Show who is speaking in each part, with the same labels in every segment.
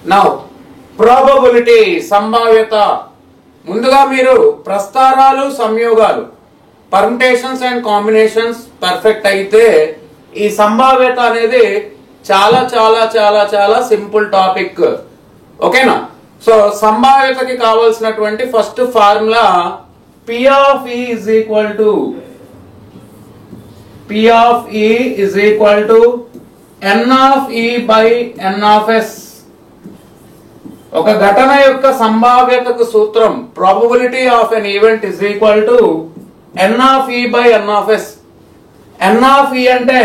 Speaker 1: Now probability సంభావ్యత. ముందుగా మీరు ప్రస్తారాలు సంయోగాలు పర్ముటేషన్స్ అండ్ కాంబినేషన్స్ పర్ఫెక్ట్ అయితే ఈ సంభావ్యత అనేది చాలా చాలా చాలా చాలా సింపుల్ టాపిక్. ఓకేనా? సో సంభావ్యతకి కావాల్సినటువంటి first formula P of E is equal to N of E by N of S. ఒక ఘటన యొక్క సంభావ్యతకు సూత్రం probability of an event is equal to N of E by N of S. N of E అంటే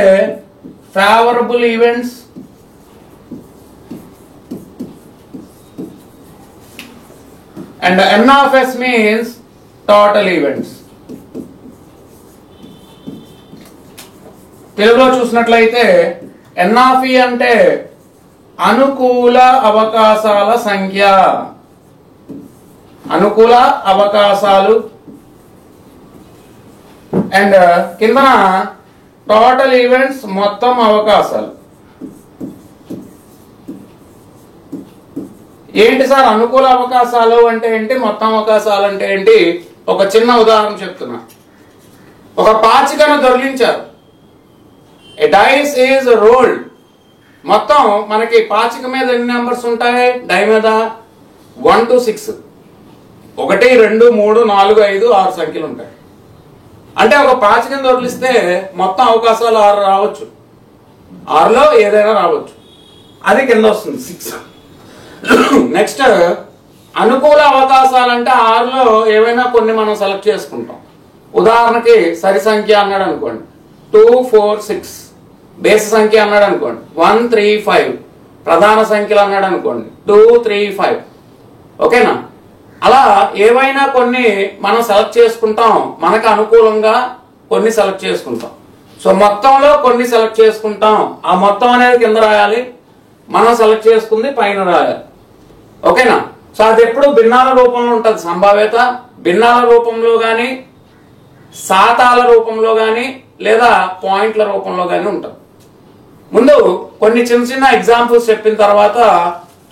Speaker 1: favorable events and N of S means total events. తెలుగులో చూసినట్లయితే N of E అంటే అనుకూల అవకాశాల సంఖ్య, అనుకూల అవకాశాలు, అండ్ కిందన టోటల్ ఈవెంట్స్ మొత్తం అవకాశాలు. ఏంటి సార్ అనుకూల అవకాశాలు అంటే ఏంటి, మొత్తం అవకాశాలు అంటే ఏంటి? ఒక చిన్న ఉదాహరణ చెప్తున్నా. ఒక పాచికను దొర్లించారు. ఏ డైస్ ఈజ్ రోల్డ్. మొత్తం మనకి పాచిక మీద ఎన్ని నెంబర్స్ ఉంటాయి? డై మీద 1 to 6, 1 2 3 4 5 6 సంఖ్యలు ఉంటాయి. అంటే ఒక పాచికను దొరికిస్తే మొత్తం అవకాశాలు 6 రావచ్చు, 6లో ఏదైనా రావచ్చు. అది కింద వస్తుంది 6. నెక్స్ట్ అనుకూల అవకాశాలు అంటే 6లో ఏవైనా కొన్ని మనం సెలెక్ట్ చేసుకుంటాం. ఉదాహరణకి సరి సంఖ్య అన్నాడు అనుకోండి 2 4 6, బేసి సంఖ్య అన్నాడు అనుకోండి 1 3 5, ప్రధాన సంఖ్యలు అన్నాడు అనుకోండి 2 3 5. ఓకేనా? అలా ఏవైనా కొన్ని మనం సెలెక్ట్ చేసుకుంటాం, మనకు అనుకూలంగా కొన్ని సెలెక్ట్ చేసుకుంటాం. సో మొత్తంలో కొన్ని సెలెక్ట్ చేసుకుంటాం, ఆ మొత్తం అనేది కింద రాయాలి, మనం సెలెక్ట్ చేసుకుంది పైన రాయాలి. ఓకేనా? సో అది ఎప్పుడు భిన్నాల రూపంలో ఉంటుంది సంభావ్యత. భిన్నాల రూపంలో కానీ, శాతాల రూపంలో కానీ, లేదా పాయింట్ల రూపంలో కానీ ఉంటుంది. ముందు కొన్ని చిన్న చిన్న ఎగ్జాంపుల్స్ చెప్పిన తర్వాత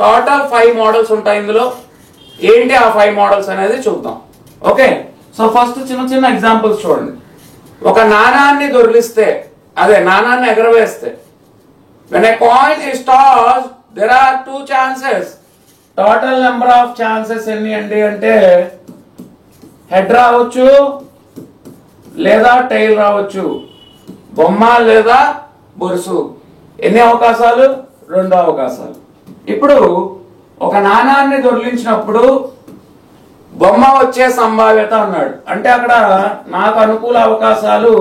Speaker 1: టోటల్ 5 మోడల్స్ ఉంటాయి ఇందులో. ఏంటి ఆ 5 మోడల్స్ అనేది చూద్దాం. ఓకే, సో ఫస్ట్ చిన్న చిన్న ఎగ్జాంపుల్స్ చూడండి. ఒక నాణాన్ని దొర్లిస్తే, అదే నాణాన్ని ఎగరవేస్తే, when a coin is tossed there are 2 chances. Total number of chances ఎన్ని అండి అంటే హెడ్ రావచ్చు లేదా టైల్ రావచ్చు, బొమ్మ లేదా బొరుసు. ఎన్ని అవకాశాలు? 2 అవకాశాలు. ఇప్పుడు ఒక నాణాన్ని దొర్లించినప్పుడు బొమ్మ వచ్చే సంభావ్యత అన్నాడు. అంటే అక్కడ నాకు అనుకూల అవకాశాలు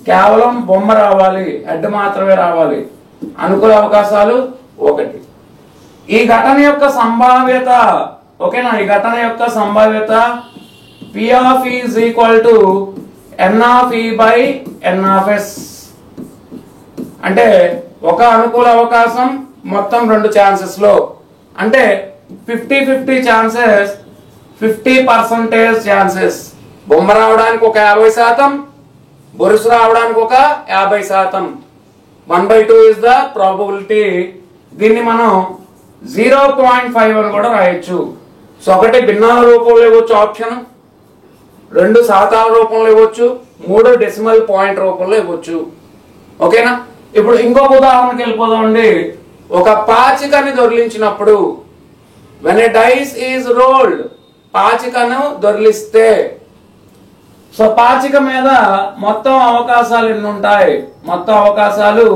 Speaker 1: కేవలం బొమ్మ రావాలి, హెడ్ మాత్రమే రావాలి. అనుకూల అవకాశాలు 1. ఈ ఘటన యొక్క సంభావ్యత, ఓకేనా, ఈ ఘటన యొక్క సంభావ్యత P of E is equal to N of E by N of S. అంటే ఒక అనుకూల అవకాశం మొత్తం 2 ఛాన్సెస్ లో, అంటే 50-50 ఛాన్సెస్, 50% ఛాన్సెస్. బొమ్మ రావడానికి ఒక 50%, బొరుసు రావడానికి ఒక 50%. 1/2 is the probability. దీన్ని మనం 0.5 అని కూడా రాయొచ్చు. సో 1 భిన్నాల రూపంలో ఇవ్వచ్చు ఆప్షన్, 2 శాతాల రూపంలో ఇవ్వచ్చు, 3 డెసిమల్ పాయింట్ రూపంలో ఇవ్వచ్చు. ఓకేనా? ఇప్పుడు ఇంకొక ఉదాహరణకి వెళ్ళిపోదామండి. ఒక పాచికని దొర్లించినప్పుడు when a dice is rolled, పాచికను దొర్లిస్తే, సో పాచిక మీద మొత్తం అవకాశాలు ఎన్ని ఉంటాయి? మొత్తం అవకాశాలు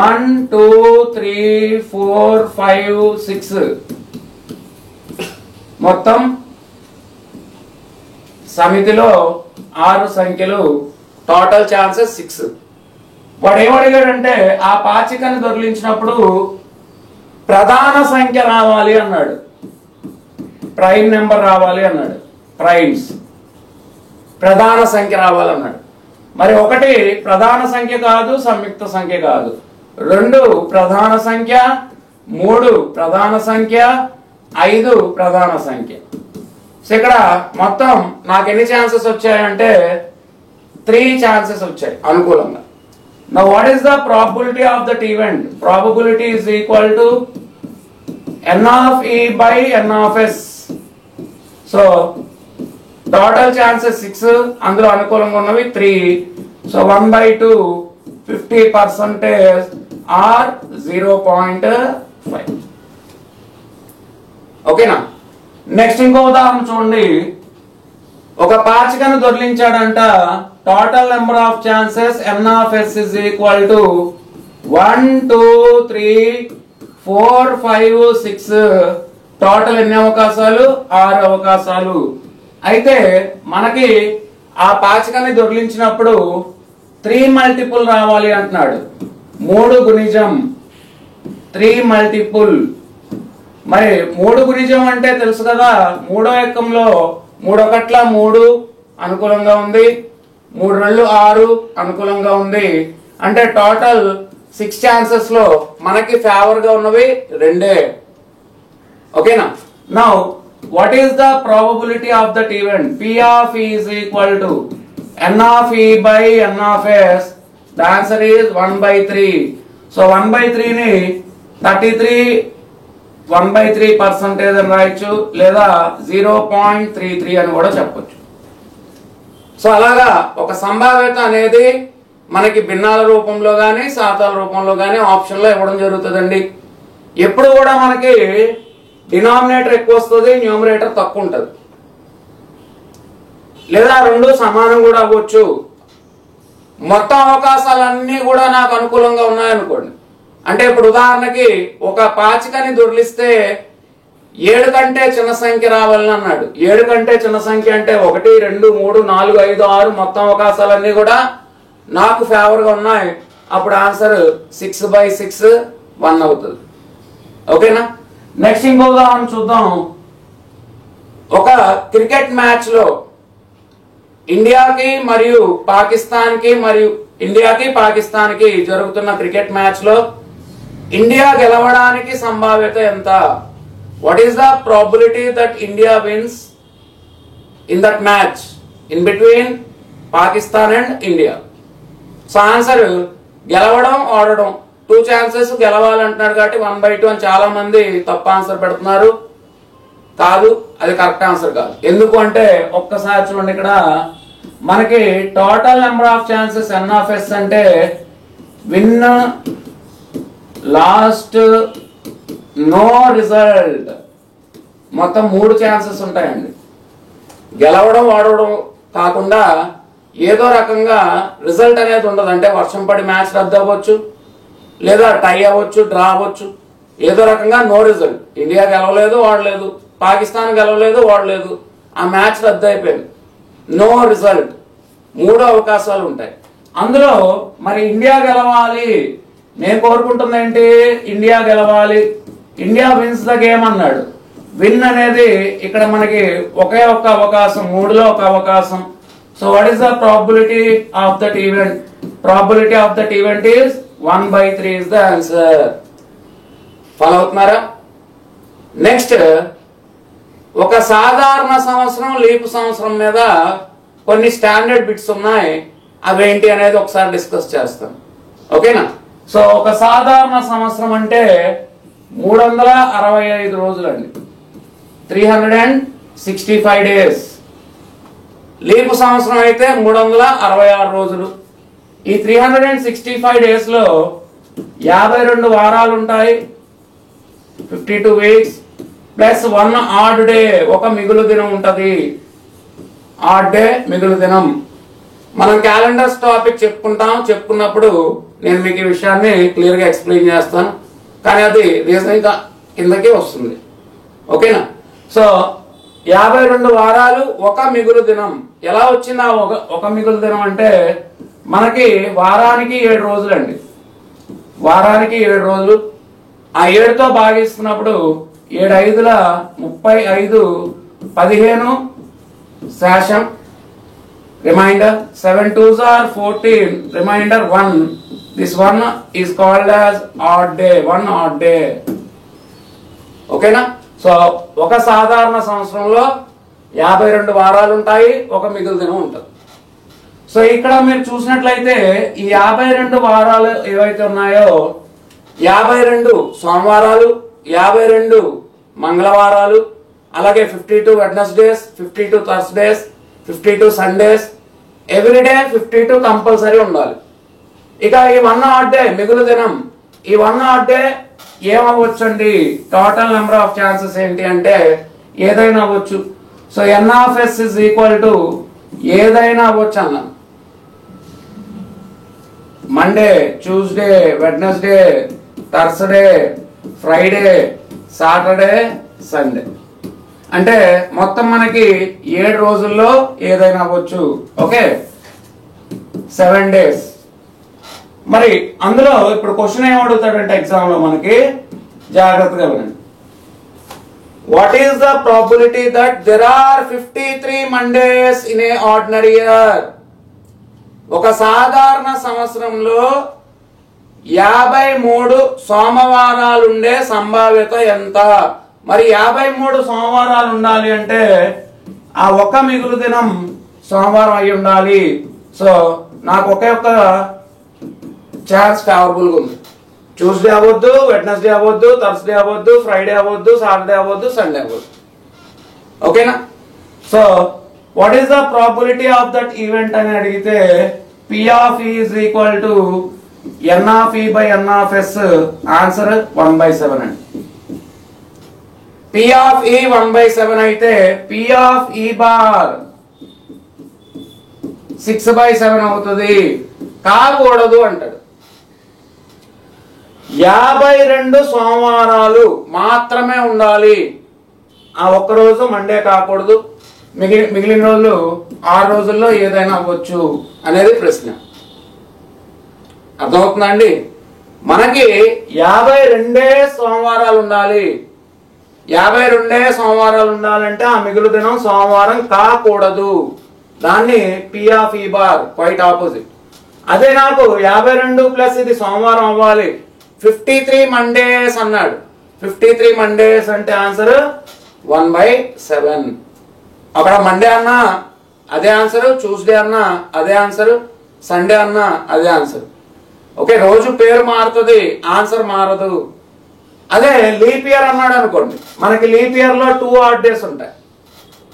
Speaker 1: 1 2 3 4 5 6, మొత్తం సమితిలో 6 సంఖ్యలు, టోటల్ ఛాన్సెస్ 6. వాడు ఏమడిగాడంటే ఆ పాచికను దొర్లించినప్పుడు ప్రధాన సంఖ్య రావాలి అన్నాడు, ప్రైమ్ నెంబర్ రావాలి అన్నాడు, ప్రైమ్స్ ప్రధాన సంఖ్య రావాలన్నాడు. మరి 1 ప్రధాన సంఖ్య కాదు, సంయుక్త సంఖ్య కాదు. 2 ప్రధాన సంఖ్య, 3 ప్రధాన సంఖ్య, 5 ప్రధాన సంఖ్య. సో ఇక్కడ మొత్తం నాకు ఎన్ని ఛాన్సెస్ వచ్చాయంటే 3 ఛాన్సెస్ వచ్చాయి అనుకూలంగా. Now what is the probability of that event? Probability is equal to n of e by n of s. So total chances 6, అందులో అనుకూలంగా ఉన్నవి 3. So 1/2 50% or 0.5. ఓకేనా. నెక్స్ట్ ఇంకో ఉదాహరణ చూడండి. ఒక పాచికను దొర్లించాడంట. Total number of chances n of s is equal to 1 2 3 4 5 6. Total ఎన్ని అవకాశాలు? 6 అవకాశాలు. అయితే మనకి ఆ పాచికని దొర్లించినప్పుడు 3 మల్టిపుల్ రావాలి అంటున్నాడు. 3 గుణిజం 3 మల్టిపుల్. మరి 3 గుణిజం అంటే తెలుసు కదా, 3వ ఎక్కంలో 3 ఒకట్ల 3 అనుకూలంగా ఉంది, 3 2 6 అనుకూలంగా ఉంది. అంటే టోటల్ 6 ఛాన్సెస్ లో మనకి ఫేవర్ గా ఉన్నవి 2. ఓకేనా. Now what is the probability of that event? P of E is equal to n of E by n of S. The answer is 1/3. So 1/3 ని 33 1/3% అని రాయొచ్చు, లేదా 0.33 అని కూడా చెప్పొచ్చు. సో అలాగా ఒక సంభావ్యత అనేది మనకి భిన్నాల రూపంలో గానీ శాతాల రూపంలో గానీ ఆప్షన్ లో ఇవ్వడం జరుగుతుందండి. ఎప్పుడు కూడా మనకి డినామినేటర్ ఎక్కువ వస్తుంది, న్యూమరేటర్ తక్కువ ఉంటుంది, లేదా రెండు సమానం కూడా అవ్వచ్చు. మొత్తం అవకాశాలన్నీ కూడా నాకు అనుకూలంగా ఉన్నాయనుకోండి. అంటే ఇప్పుడు ఉదాహరణకి ఒక పాచికని దొర్లిస్తే 7 కంటే చిన్న సంఖ్య రావాలని అన్నాడు. 7 కంటే చిన్న సంఖ్య అంటే 1 2 3 4 5 6 మొత్తం అవకాశాలన్నీ కూడా నాకు ఫేవర్ గా ఉన్నాయి. అప్పుడు ఆన్సర్ 6/6 1 అవుతుంది. ఓకేనా. నెక్స్ట్ ఇంకో ఉదాహరణ చూద్దాం. ఒక క్రికెట్ మ్యాచ్ లో ఇండియాకి పాకిస్తాన్ కి జరుగుతున్న క్రికెట్ మ్యాచ్ లో ఇండియా గెలవడానికి సంభావ్యత ఎంత? What is the probability that India wins in that match in between Pakistan and India? So answer గెలవడం, ఓడడం. 2 ఛాన్సెస్ గెలవాలంటున్నాడు కాబట్టి 1/2 అని చాలా మంది తప్పు ఆన్సర్ పెడుతున్నారు. కాదు, అది కరెక్ట్ ఆన్సర్ కాదు. ఎందుకు అంటే ఒక్కసారి చూడండి, ఇక్కడ మనకి total number of chances n of s అంటే విన్, లాస్ట్, నో రిజల్ట్, మొత్తం 3 ఛాన్సెస్ ఉంటాయండి. గెలవడం, ఓడవడం కాకుండా ఏదో రకంగా రిజల్ట్ అనేది ఉండదు. అంటే వర్షం పడి మ్యాచ్ రద్దు అవ్వచ్చు, లేదా టై అవ్వచ్చు, డ్రా అవ్వచ్చు, ఏదో రకంగా నో రిజల్ట్. ఇండియా గెలవలేదు, ఓడలేదు, పాకిస్తాన్ గెలవలేదు, ఓడలేదు, ఆ మ్యాచ్ రద్దు అయిపోయింది, నో రిజల్ట్. 3 అవకాశాలు ఉంటాయి. అందులో మరి ఇండియా గెలవాలి, నేను కోరుకుంటుంది ఏంటి? ఇండియా గెలవాలి, ఇండియా విన్స్ ద గేమ్ అన్నాడు. విన్ అనేది ఇక్కడ మనకి ఒకే ఒక్క అవకాశం, 3లో ఒక అవకాశం. So what is the probability of that event? Probability of that event is 1/3 is the answer. Follow అవుతున్నారా? నెక్స్ట్, ఒక సాధారణ సంవత్సరం, లీపు సంవత్సరం మీద కొన్ని స్టాండర్డ్ బిట్స్ ఉన్నాయి. అవేంటి అనేది ఒకసారి డిస్కస్ చేస్తాం. ఓకేనా. సో ఒక సాధారణ సంవత్సరం అంటే 365 రోజులు అండి, 365 days. లీపు సంవత్సరం అయితే 366 రోజులు. ఈ 365 days లో 52 వారాలు ఉంటాయి, 52 weeks, ప్లస్ 1 odd day, ఒక మిగులు దినం ఉంటది. ఆడ్ డే, మిగులు దినం. మనం క్యాలెండర్స్ టాపిక్ చెప్పుకున్నప్పుడు నేను మీకు ఈ విషయాన్ని క్లియర్ గా ఎక్స్ప్లెయిన్ చేస్తాను, కానీ అది రీజనింగ్ కిందకి వస్తుంది. ఓకేనా. సో 52 వారాలు, ఒక మిగులు దినం. ఎలా వచ్చింది ఒక మిగులు దినం అంటే మనకి వారానికి 7 రోజులు అండి, వారానికి 7 రోజులు. ఆ 7తో భాగిస్తున్నప్పుడు 7 5ల 35, 15 శేషం remainder, 7 2s are 14 remainder 1. This 1 is called as odd day, 1 odd day. ఓకేనా. సో ఒక సాధారణ సంవత్సరంలో 52 వారాలు ఉంటాయి, ఒక మిగులు దినం ఉంటుంది. సో ఇక్కడ మీరు చూసినట్లయితే ఈ 52 వారాలు ఏవైతే ఉన్నాయో 52 సోమవారాలు, 52 మంగళవారాలు, అలాగే 52 Wednesdays, 52 Thursdays, 52 Sundays, everyday 52 compulsory ఉండాలి. ఇక ఈ 1 odd డే మిగులు దినం, ఈ 1 odd డే ఏమవ్వచ్చండి? టోటల్ నెంబర్ ఆఫ్ ఛాన్సెస్ ఏంటి అంటే ఏదైనా అవ్వచ్చు. So n of s is equal to ఏదైనా అవ్వచ్చు అన్నాను. Monday, Tuesday, Wednesday, Thursday, Friday, Saturday, Sunday. అంటే మొత్తం మనకి 7 రోజుల్లో ఏదైనా అవ్వచ్చు. Okay, 7 days. మరి అందులో ఇప్పుడు క్వశ్చన్ ఏం అడుగుతాడంటే ఎగ్జామ్ లో మనకి, జాగ్రత్తగా వినండి. What is the probability that there are 53 Mondays in a ordinary year? ఒక సాధారణ సంవత్సరంలో 53 సోమవారాలు ఉండే సంభావ్యత ఎంత? మరి 53 సోమవారాలు ఉండాలి అంటే ఆ ఒక్క మిగులు దినం సోమవారం అయి ఉండాలి. సో నాకు ఒకే ఒక్క ఛాన్స్ ఫేవరబుల్గా ఉంది. ట్యూస్డే అవ్వద్దు, వెడ్నెస్డే అవ్వద్దు, థర్స్డే అవ్వద్దు, ఫ్రైడే అవ్వద్దు, సాటర్డే అవ్వద్దు, సండే అవ్వద్దు. ఓకేనా? So what is the probability of that event అని అడిగితే P of E is equal to n of E by n of S. Answer 1/7 అండి. P of E 1/7 అయితే P of E bar 6/7 అవుతుంది. కాకూడదు అంటాడు. 52 సోమవారాలు మాత్రమే ఉండాలి. ఆ ఒక్కరోజు మండే కాకూడదు. మిగిలిన రోజులు 6 రోజుల్లో ఏదైనా అవ్వచ్చు అనేది ప్రశ్న. అర్థమవుతుందా అండి? మనకి 52 సోమవారాలు ఉండాలి. 52 సోమవారాలు ఉండాలంటే ఆ మిగులు దినం సోమవారం కాకూడదు. దాన్ని P of E bar quite opposite. అదే నాకు 52 ప్లస్ ఇది సోమవారం అవ్వాలి, 53 Mondays అన్నాడు. 53 Mondays అంటే ఆన్సర్ 1/7. అక్కడ మండే అన్నా అదే ఆన్సర్, ట్యూస్డే అన్నా అదే ఆన్సర్, సండే అన్నా అదే ఆన్సర్. ఓకే, రోజు పేరు మారుతుంది, ఆన్సర్ మారదు. అదే లీప్ ఇయర్ అన్నాడు అనుకోండి, మనకి లీప్ ఇయర్ లో 2 odd days ఉంటాయి.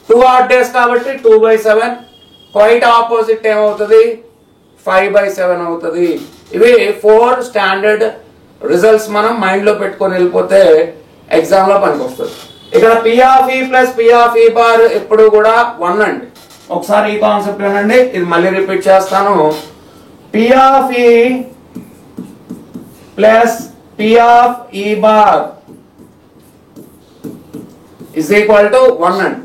Speaker 1: 2 odd days కాబట్టి 2/7. క్వైట్ ఆపోజిట్ ఏమవుతుంది? 5/7 అవుతుంది. ఇవి 4 స్టాండర్డ్ రిజల్ట్స్ మనం మైండ్ లో పెట్టుకొని వెళ్ళిపోతే ఎగ్జామ్ లో పనికి వస్తుంది. ఇక్కడ P of E plus P of E bar ఎప్పుడు కూడా 1 అండి. ఒకసారి ఈ కాన్సెప్ట్ వినండి, ఇది మళ్ళీ రిపీట్ చేస్తాను. P of E plus P of E bar is equal to 1 అండి.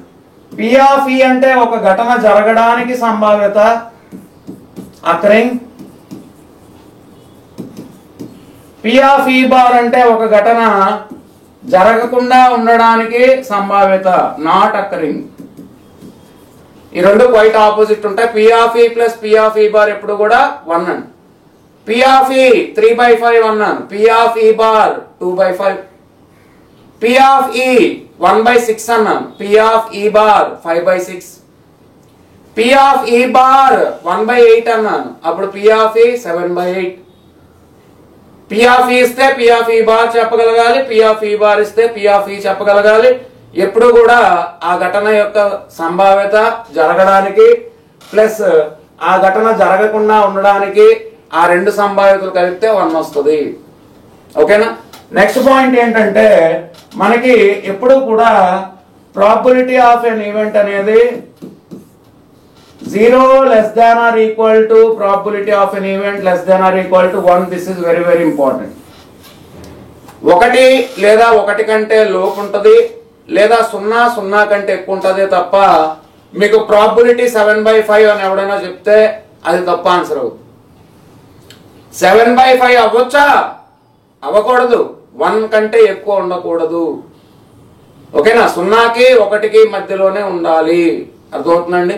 Speaker 1: P of E అంటే ఒక ఘటన జరగడానికి సంభావ్యత, occurring. P of E bar అంటే ఒక ఘటన జరగకుండా ఉండడానికి సంభావ్యత, నాట్ అకరింగ్. ఈ రెండు క్వైట్ ఆపోజిట్ ఉంటాయి. P of E plus P of E bar ఎప్పుడు కూడా 1 అండి. P of E 3/5 అన్నాను, P of E bar 2/5. P of E 1/6 అన్నాను, P of E bar 5/6. P of E bar 1/8 అన్నాను, అప్పుడు P of E 7/8. P of E ఇస్తే P of E bar చెప్పగలగాలి, P of E bar ఇస్తే P of E చెప్పగలగాలి. ఎప్పుడు కూడా ఆ ఘటన యొక్క సంభావ్యత జరగడానికి ప్లస్ ఆ ఘటన జరగకుండా ఉండడానికి ఆ రెండు సంభావ్యతలు కలిపితే 1 వస్తుంది. ఓకేనా? నెక్స్ట్ పాయింట్ ఏంటంటే మనకి ఎప్పుడు కూడా ప్రాబిలిటీ ఆఫ్ ఎన్ ఈవెంట్ అనేది 0 less than or equal to probability of an event less than or equal to 1. This is very very important. 1 లేదా 1 కంటే లోపు ఉంటుంది, లేదా 0 కంటే ఎక్కువ ఉంటుంది తప్ప మీకు ప్రాబిలిటీ 7/5 అని ఎవడైనా చెప్తే అది తప్ప ఆన్సర్ అవుతుంది. 7/5 అవ్వచ్చా? అవ్వకూడదు. 1 కంటే ఎక్కువ ఉండకూడదు. ఓకేనా? 0కి 1కి మధ్యలోనే ఉండాలి. అర్థమవుతుందండి?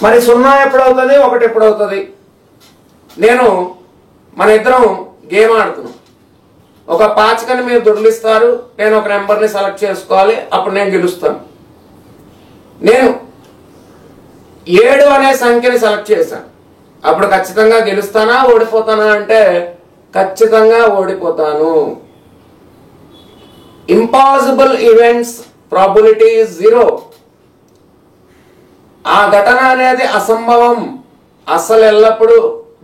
Speaker 1: మరి 0 ఎప్పుడవుతుంది, 1 ఎప్పుడవుతుంది? మన ఇద్దరం గేమ్ ఆడుతున్నాం. ఒక పాచికని మీరు దొరికిస్తారు, నేను ఒక నెంబర్ని సెలెక్ట్ చేసుకోవాలి, అప్పుడు నేను గెలుస్తాను. నేను 7 అనే సంఖ్యని సెలెక్ట్ చేశాను, అప్పుడు ఖచ్చితంగా గెలుస్తానా ఓడిపోతానా అంటే ఖచ్చితంగా ఓడిపోతాను. Impossible events probability is 0. ఆ ఘటన అనేది అసంభవం, అస్సలు ఎల్లప్పుడూ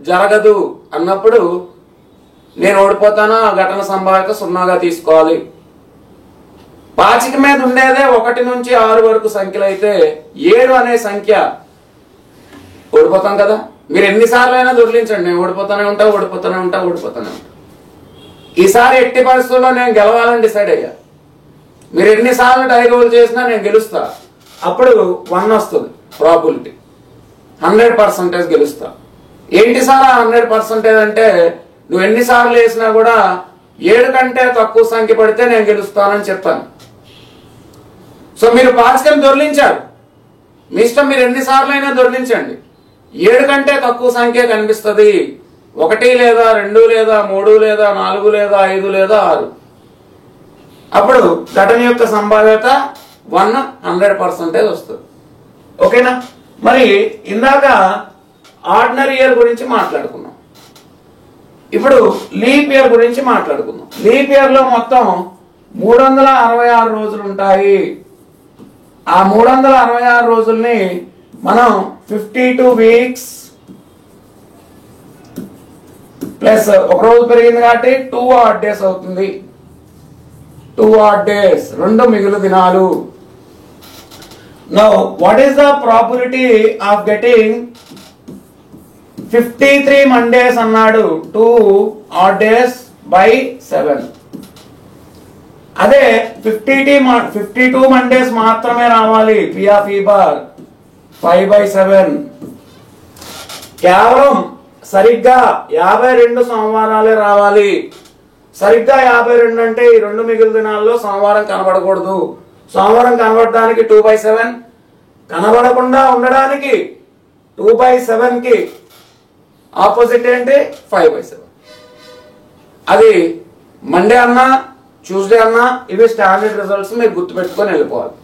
Speaker 1: జరగదు అన్నప్పుడు నేను ఓడిపోతాను, ఆ ఘటన సంభావ్యత 0గా తీసుకోవాలి. పాచిక మీద ఉండేదే 1 నుంచి 6 వరకు సంఖ్యలు అయితే 7 అనే సంఖ్య ఓడిపోతాం కదా. మీరు ఎన్నిసార్లు అయినా దొర్లించండి, నేను ఓడిపోతానే ఉంటా. ఈసారి ఎట్టి పరిస్థితుల్లో నేను గెలవాలని డిసైడ్ అయ్యా. మీరు ఎన్నిసార్లు డై రోల్ చేసినా నేను గెలుస్తా. అప్పుడు 1 వస్తుంది ప్రాబిలిటీ, 100% గెలుస్తా. ఏంటి సార్ 100% అంటే నువ్వు ఎన్నిసార్లు వేసినా కూడా 7 కంటే తక్కువ సంఖ్య పడితే నేను గెలుస్తానని చెప్తాను. సో మీరు పాచికను దొర్లించారు, మీ ఇష్టం, మీరు ఎన్నిసార్లు అయినా దొర్లించండి. 7 కంటే తక్కువ సంఖ్య కనిపిస్తుంది, 1 లేదా 2 లేదా 3 లేదా 4 లేదా 5 లేదా 6. అప్పుడు ఘటన యొక్క సంభావ్యత 100% వస్తుంది. ఓకేనా. మరి ఇందాక ఆర్డినరీ ఇయర్ గురించి మాట్లాడుకున్నాం, ఇప్పుడు లీప్ ఇయర్ గురించి మాట్లాడుకుందాం. లీప్ ఇయర్ లో మొత్తం 366 రోజులు ఉంటాయి. ఆ 366 రోజుల్ని మనం 52 వీక్స్ ప్లస్ ఒక రోజు పెరిగింది కాబట్టి 2 odd days అవుతుంది. 2 odd days, 2 మిగులు దినాలు. Now what is the probability of getting 53 Mondays అన్నాడు 2 odd days by 7. అదే 52 Mondays మాత్రమే రావాలి. P of E bar 5/7. కేవలం సరిగ్గా 52 సోమవారాలే రావాలి. సరిగ్గా 52 అంటే ఈ 2 మిగులు దినాల్లో సోమవారం కనబడకూడదు. సోమవారం కనబడడానికి 2/7, కనబడకుండా ఉండడానికి 2/7 కి ఆపోజిట్ ఏంటి 5/7. అది మండే అన్నా ట్యూస్డే అన్నా ఇవి స్టాండర్డ్ రిజల్ట్స్, మీరు గుర్తుపెట్టుకొని వెళ్ళిపోవాలి.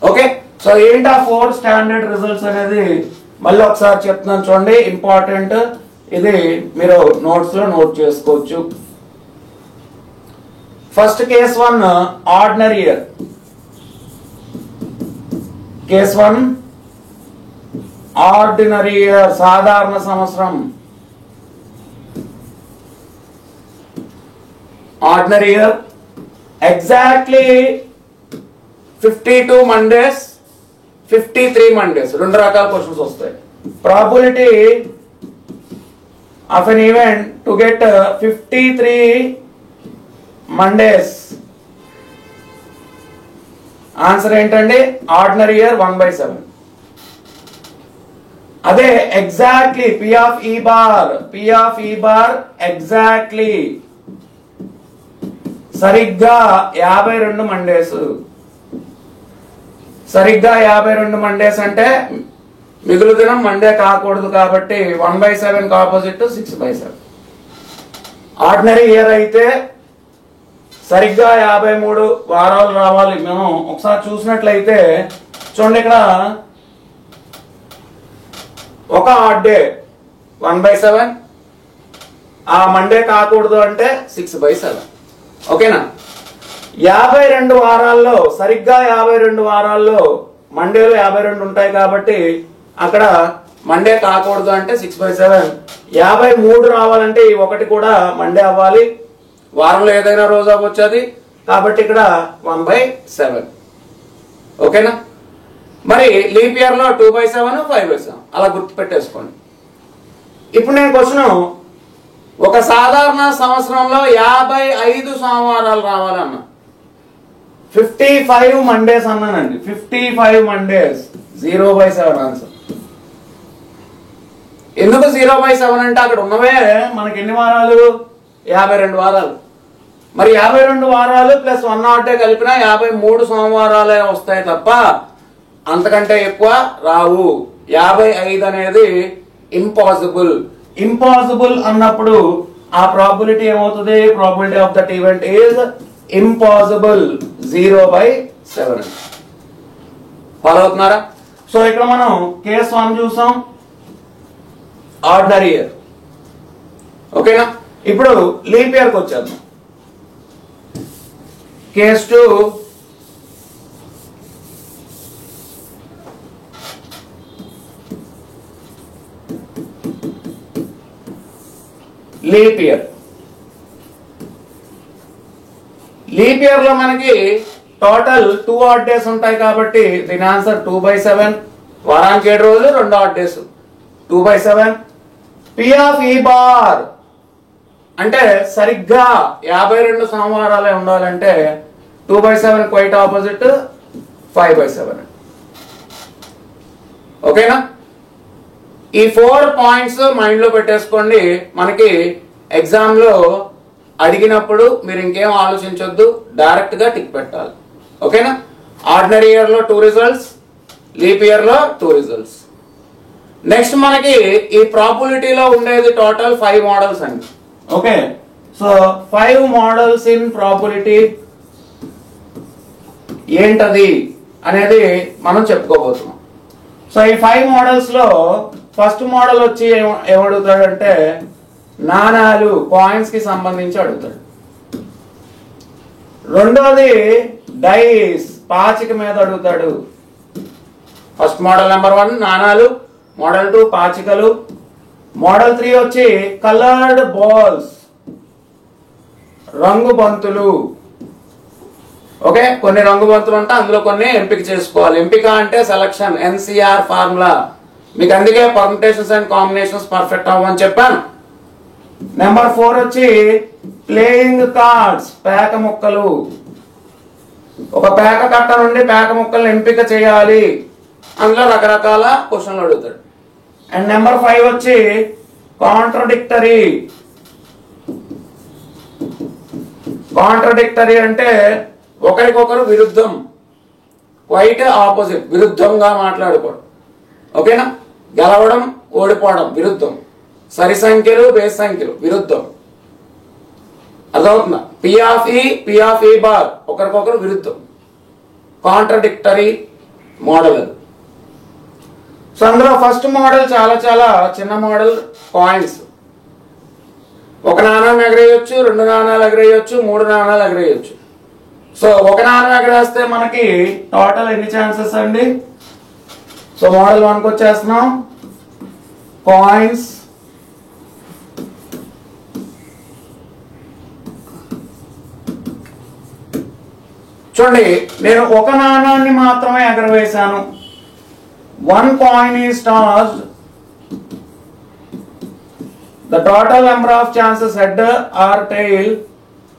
Speaker 1: ఓకే. సో ఏంటి ఆ 4 స్టాండర్డ్ రిజల్ట్స్ అనేది మళ్ళీ ఒకసారి చెప్తున్నాను చూడండి, ఇంపార్టెంట్. ఇది మీరు నోట్స్ లో నోట్ చేసుకోవచ్చు. First case 1 ordinary year. Case 1 ordinary year, సాధారణ సంవత్సరం. Ordinary year exactly 52 Mondays, 53 Mondays, 2 రకాల క్వశ్చన్స్ వస్తాయి. Probability of N event to get 53 Mondays. Answer ఏంటండి ఆర్డినరీ ఇయర్ 1/7. అదే exactly P of E bar exactly సరిగ్గా 52 Mondays. సరిగ్గా 52 Mondays అంటే మిగులు దినం మండే కాకూడదు కాబట్టి 1/7 ఆపోజిట్ 6/7. ఆర్డినరీ ఇయర్ అయితే సరిగ్గా 53 వారాలు రావాలి. మేము ఒకసారి చూసినట్లయితే చూడండి, ఇక్కడ ఒక ఆడ్ డే 1/7, ఆ మండే కాకూడదు అంటే 6/7. ఓకేనా. 52 వారాల్లో సరిగ్గా 52 వారాల్లో మండేలు 52 ఉంటాయి కాబట్టి అక్కడ మండే కాకూడదు అంటే 6/7. 53 రావాలంటే ఈ 1 కూడా మండే అవ్వాలి. వారంలో ఏదైనా రోజు అవ్వచ్చుది కాబట్టి ఇక్కడ 1/7. ఓకేనా. మరి లీప్ ఇయర్ లో 2/7, 5/7 అలా గుర్తు పెట్టేసుకోండి. ఇప్పుడు నేను క్వశ్చన్, ఒక సాధారణ సంవత్సరంలో 55 సోమవారాలు రావాలన్నా 55 Mondays అన్నానండి. 55 Mondays 0/7 ఆన్సర్. ఎందుకు 0/7 అంటే అక్కడ ఉన్నవే మనకి ఎన్ని వారాలు 52 వారాలు. మరి 52 వారాలు ప్లస్ 1 odd day కలిపినా 53 సోమవారాలే వస్తాయి తప్ప అంతకంటే ఎక్కువ రావు. 55 అనేది ఇంపాసిబుల్. ఇంపాసిబుల్ అన్నప్పుడు ఆ ప్రాబిలిటీ ఏమవుతుంది, probability of that event is impossible 0/7. Follow అవుతున్నారా. సో ఇక్కడ మనం కేస్ 1 చూసాం, ఆర్డినరీ ఇయర్. ఓకేనా. ఇప్పుడు లీప్ ఇయర్ కి వచ్చేద్దాం. case 2, leap year. Leap year లో మనకి టోటల్ 2 odd days ఉంటాయి కాబట్టి దీని ఆన్సర్ 2/7. వారానికి 7 రోజులు 2 odd days 2/7. P of E bar అంటే సరిగ్గా 52 సోమవారాలే ఉండాలంటే 2/7 క్వైట్ ఆపోజిట్ 5/7. ఓకేనా? ఈ 4 పాయింట్స్ మైండ్ లో పెట్టేసుకోండి. మనకి ఎగ్జామ్ లో అడిగినప్పుడు మీరు ఇంకేం ఆలోచించొద్దు, డైరెక్ట్ గా టిక్ పెట్టాలి. ఓకేనా? ఆర్డినరీ ఇయర్ లో 2 రిజల్ట్స్, లీప్ ఇయర్ లో 2 రిజల్ట్స్. నెక్స్ట్ మనకి ఈ ప్రాబిలిటీలో ఉండేది టోటల్ 5 మోడల్స్ అండి. Okay, so 5 models in probability ఏంటది అనేది మనం చెప్పుకోబోతున్నాం. సో ఈ 5 మోడల్స్ లో ఫస్ట్ మోడల్ వచ్చి ఏమడుగుతాడంటే నాణాలు, కాయిన్స్ కి సంబంధించి అడుగుతాడు. రెండోది డైస్, పాచిక మీద అడుగుతాడు. ఫస్ట్ మోడల్ నెంబర్ 1 నాణాలు, మోడల్ 2 పాచికలు, మోడల్ 3 వచ్చి కలర్డ్ బాల్స్, రంగు బంతులు. ఓకే, కొన్ని రంగు బంతులు ఉంటాయి, అందులో కొన్ని ఎంపిక చేసుకోవాలి. ఎంపిక అంటే సెలక్షన్, NCR ఫార్ములా. మీకు అందుకే పర్ముటేషన్స్ అండ్ కాంబినేషన్స్ పర్ఫెక్ట్ అవ్వని చెప్పాను. నెంబర్ 4 వచ్చి ప్లేయింగ్ కార్డ్స్, పేక ముక్కలు. ఒక పేక కట్ట నుండి పేక ముక్కలను ఎంపిక చేయాలి, అందులో రకరకాల క్వశ్చన్లు అడుగుతాడు. అండ్ నెంబర్ 5 వచ్చి కాంట్రడిక్టరీ. కాంట్రడిక్టరీ అంటే ఒకరికొకరు విరుద్ధం, క్వైట్ ఆపోజిట్, విరుద్ధంగా మాట్లాడుకోవడం. ఓకేనా? గెలవడం, ఓడిపోవడం విరుద్ధం, సరి సంఖ్యలు, బేస్ సంఖ్యలు విరుద్ధం. అర్థమవుతుందా? P of E bar ఒకరికొకరు విరుద్ధం, కాంట్రడిక్టరీ మోడల్. సో అందులో ఫస్ట్ మోడల్ చాలా చాలా చిన్న మోడల్, కాయిన్స్. ఒక నాణాన్ని ఎగరేయొచ్చు, 2 నాణాలు ఎగరేయొచ్చు, 3 నాణాలు ఎగరేయొచ్చు. సో ఒక నాణం ఎగరేస్తే మనకి టోటల్ ఎన్ని ఛాన్సెస్ అండి? సో మోడల్ 1కి వచ్చేస్తున్నాం. కాయిన్స్, చూడండి, నేను ఒక నాణాన్ని మాత్రమే ఎగరవేశాను. 1 coin is tossed. The total number of chances head or tail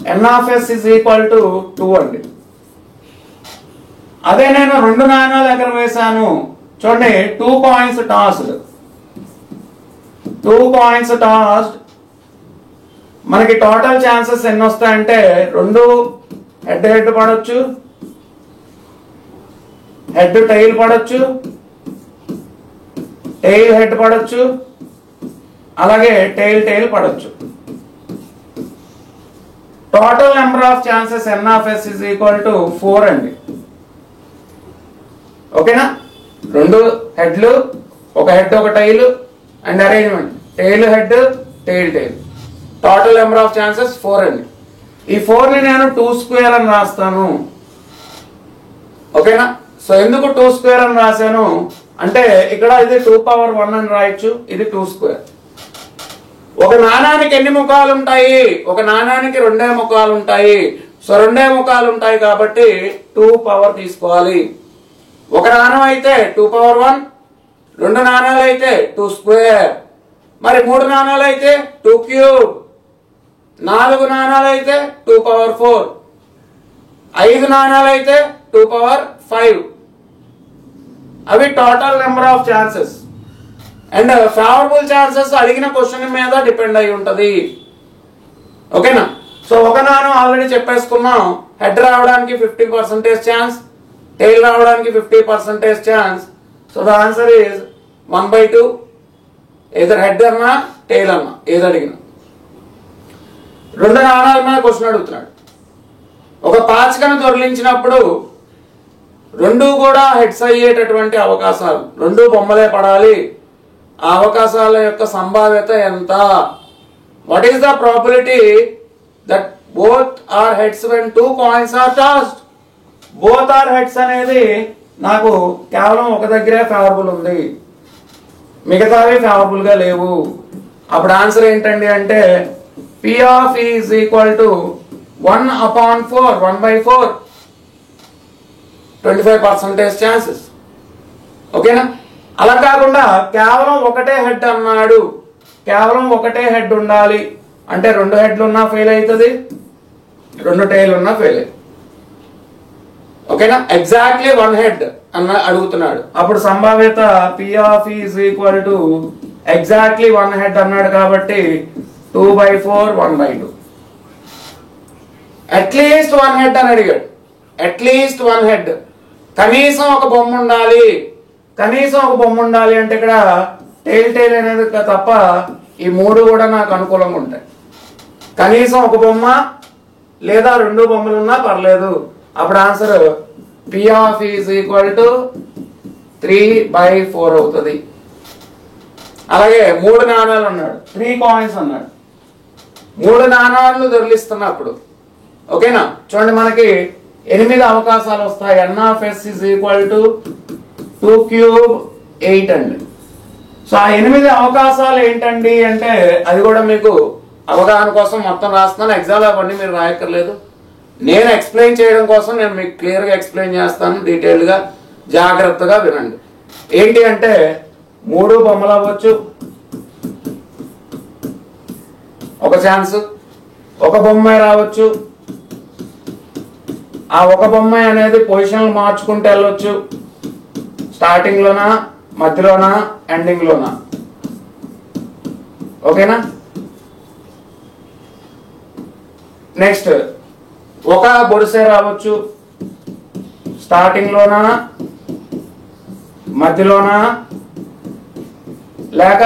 Speaker 1: n of s is equal to 2 అండి. అదే నేను 2 నాణాలు ఎగరవేశాను. చూడండి, 2 coins tossed. 2 coins tossed. మనకి టోటల్ ఛాన్సెస్ ఎన్ని వస్తాయంటే 2 హెడ్ పడవచ్చు, హెడ్ టైల్ పడవచ్చు, టైల్ హెడ్ పడవచ్చు, అలాగే టైల్ పడవచ్చు. Total number of chances n of s is equal to 4 అండి. ఓకేనా? 2 హెడ్లు, ఒక హెడ్ ఒక tail and arrangement, tail head, tail. Total number of chances 4 అండి. ఈ 4ని నేను 2 స్క్వేర్ అని రాస్తాను. ఓకేనా? సో ఎందుకు 2 స్క్వేర్ అని రాశాను అంటే ఇక్కడ ఇది 2 power 1 అని రాయొచ్చు, ఇది 2 స్క్వేర్. ఒక నాణానికి ఎన్ని ముఖాలు ఉంటాయి? ఒక నాణానికి 2 ముఖాలు ఉంటాయి. సో 2 ముఖాలు ఉంటాయి కాబట్టి 2 పవర్ తీసుకోవాలి. ఒక నాణం అయితే 2 power 1, 2 నాణాలు అయితే 2 స్క్వేర్, మరి 3 నాణాలు అయితే 2 క్యూబ్, 4 నాణాలు అయితే 2 power 4, 5 నాణాలు అయితే 2 power 5. అవి total number of chances. And favourable chances అడిగిన క్వశ్చన్ మీద డిపెండ్ అయి ఉంటది. ఓకేనా? సో ఒక నాణం ఆల్రెడీ చెప్పేసుకున్నాం, హెడ్ రావడానికి 50% ఛాన్స్, టైల్ రావడానికి 50% chance. So the answer is 1/2. Either head అన్నా టైల్ అన్నా ఏది అడిగినా. 2 నాణాల మీద క్వశ్చన్ అడుగుతున్నాడు. ఒక పాచికను దొరిలించినప్పుడు 2 కూడా హెడ్స్ అయ్యేటటువంటి అవకాశాలు, 2 బొమ్మలే పడాలి. ఆ అవకాశాల యొక్క సంభావ్యత ఎంత? What is the probability that both are heads when two coins are tossed. Both are heads అనేది నాకు కేవలం ఒక దగ్గరే ఫేవరబుల్ ఉంది, మిగతావి ఫేవరబుల్ గా లేవు. అప్పుడు ఆన్సర్ ఏంటండి అంటే P of E is equal to 1/4, 1/4, 25% chances. ఓకేనా? అలా కాకుండా కేవలం ఒకటే హెడ్ అన్నాడు, కేవలం ఒకటే హెడ్ ఉండాలి అంటే 2 హెడ్లు ఉన్నా ఫెయిల్ అవుతుంది, 2 టైల్ ఉన్నా ఫెయిల్ అవుతుంది. ఓకేనా? ఎగ్జాక్ట్లీ 1 హెడ్ అన్న అడుగుతున్నాడు. అప్పుడు సంభావ్యత P of E is equal to exactly 1 head అన్నాడు కాబట్టి 2/4, 1/2. అట్లీస్ట్ 1 హెడ్ అని అడిగాడు. అట్లీస్ట్ 1 హెడ్, కనీసం ఒక బొమ్మ ఉండాలి. కనీసం ఒక బొమ్మ ఉండాలి అంటే ఇక్కడ టైల్ అనేది తప్ప ఈ 3 కూడా నాకు అనుకూలంగా ఉంటాయి. కనీసం ఒక బొమ్మ లేదా 2 బొమ్మలు ఉన్నా పర్లేదు. అప్పుడు answer P of E is equal to 3/4 అవుతుంది. అలాగే 3 నాణాలు అన్నాడు, 3 కాయిన్స్ అన్నాడు. 3 నాణాలు దొరికిస్తున్నప్పుడు ఓకేనా, చూడండి మనకి 8 అవకాశాలు వస్తాయి. N of S is equal to 2 cube 8 అండి. సో ఆ 8 అవకాశాలు ఏంటండి అంటే అది కూడా మీకు అవగాహన కోసం మొత్తం రాస్తున్నాను. ఎగ్జామ్ అవన్నీ మీరు రాయక్కర్లేదు, నేను ఎక్స్ప్లెయిన్ చేయడం కోసం నేను మీకు క్లియర్గా ఎక్స్ప్లెయిన్ చేస్తాను. డీటెయిల్గా జాగ్రత్తగా వినండి. ఏంటి అంటే 3 బొమ్మలు అవ్వచ్చు, ఒక ఛాన్స్. ఒక బొమ్మ రావచ్చు, ఆ ఒక బొమ్మ అనేది పొజిషన్లు మార్చుకుంటూ వెళ్ళొచ్చు. స్టార్టింగ్ లోనా, మధ్యలోనా, ఎండింగ్ లోనా. ఓకేనా? నెక్స్ట్ ఒక బొరుసే రావచ్చు, స్టార్టింగ్ లోనా, మధ్యలోనా, లేక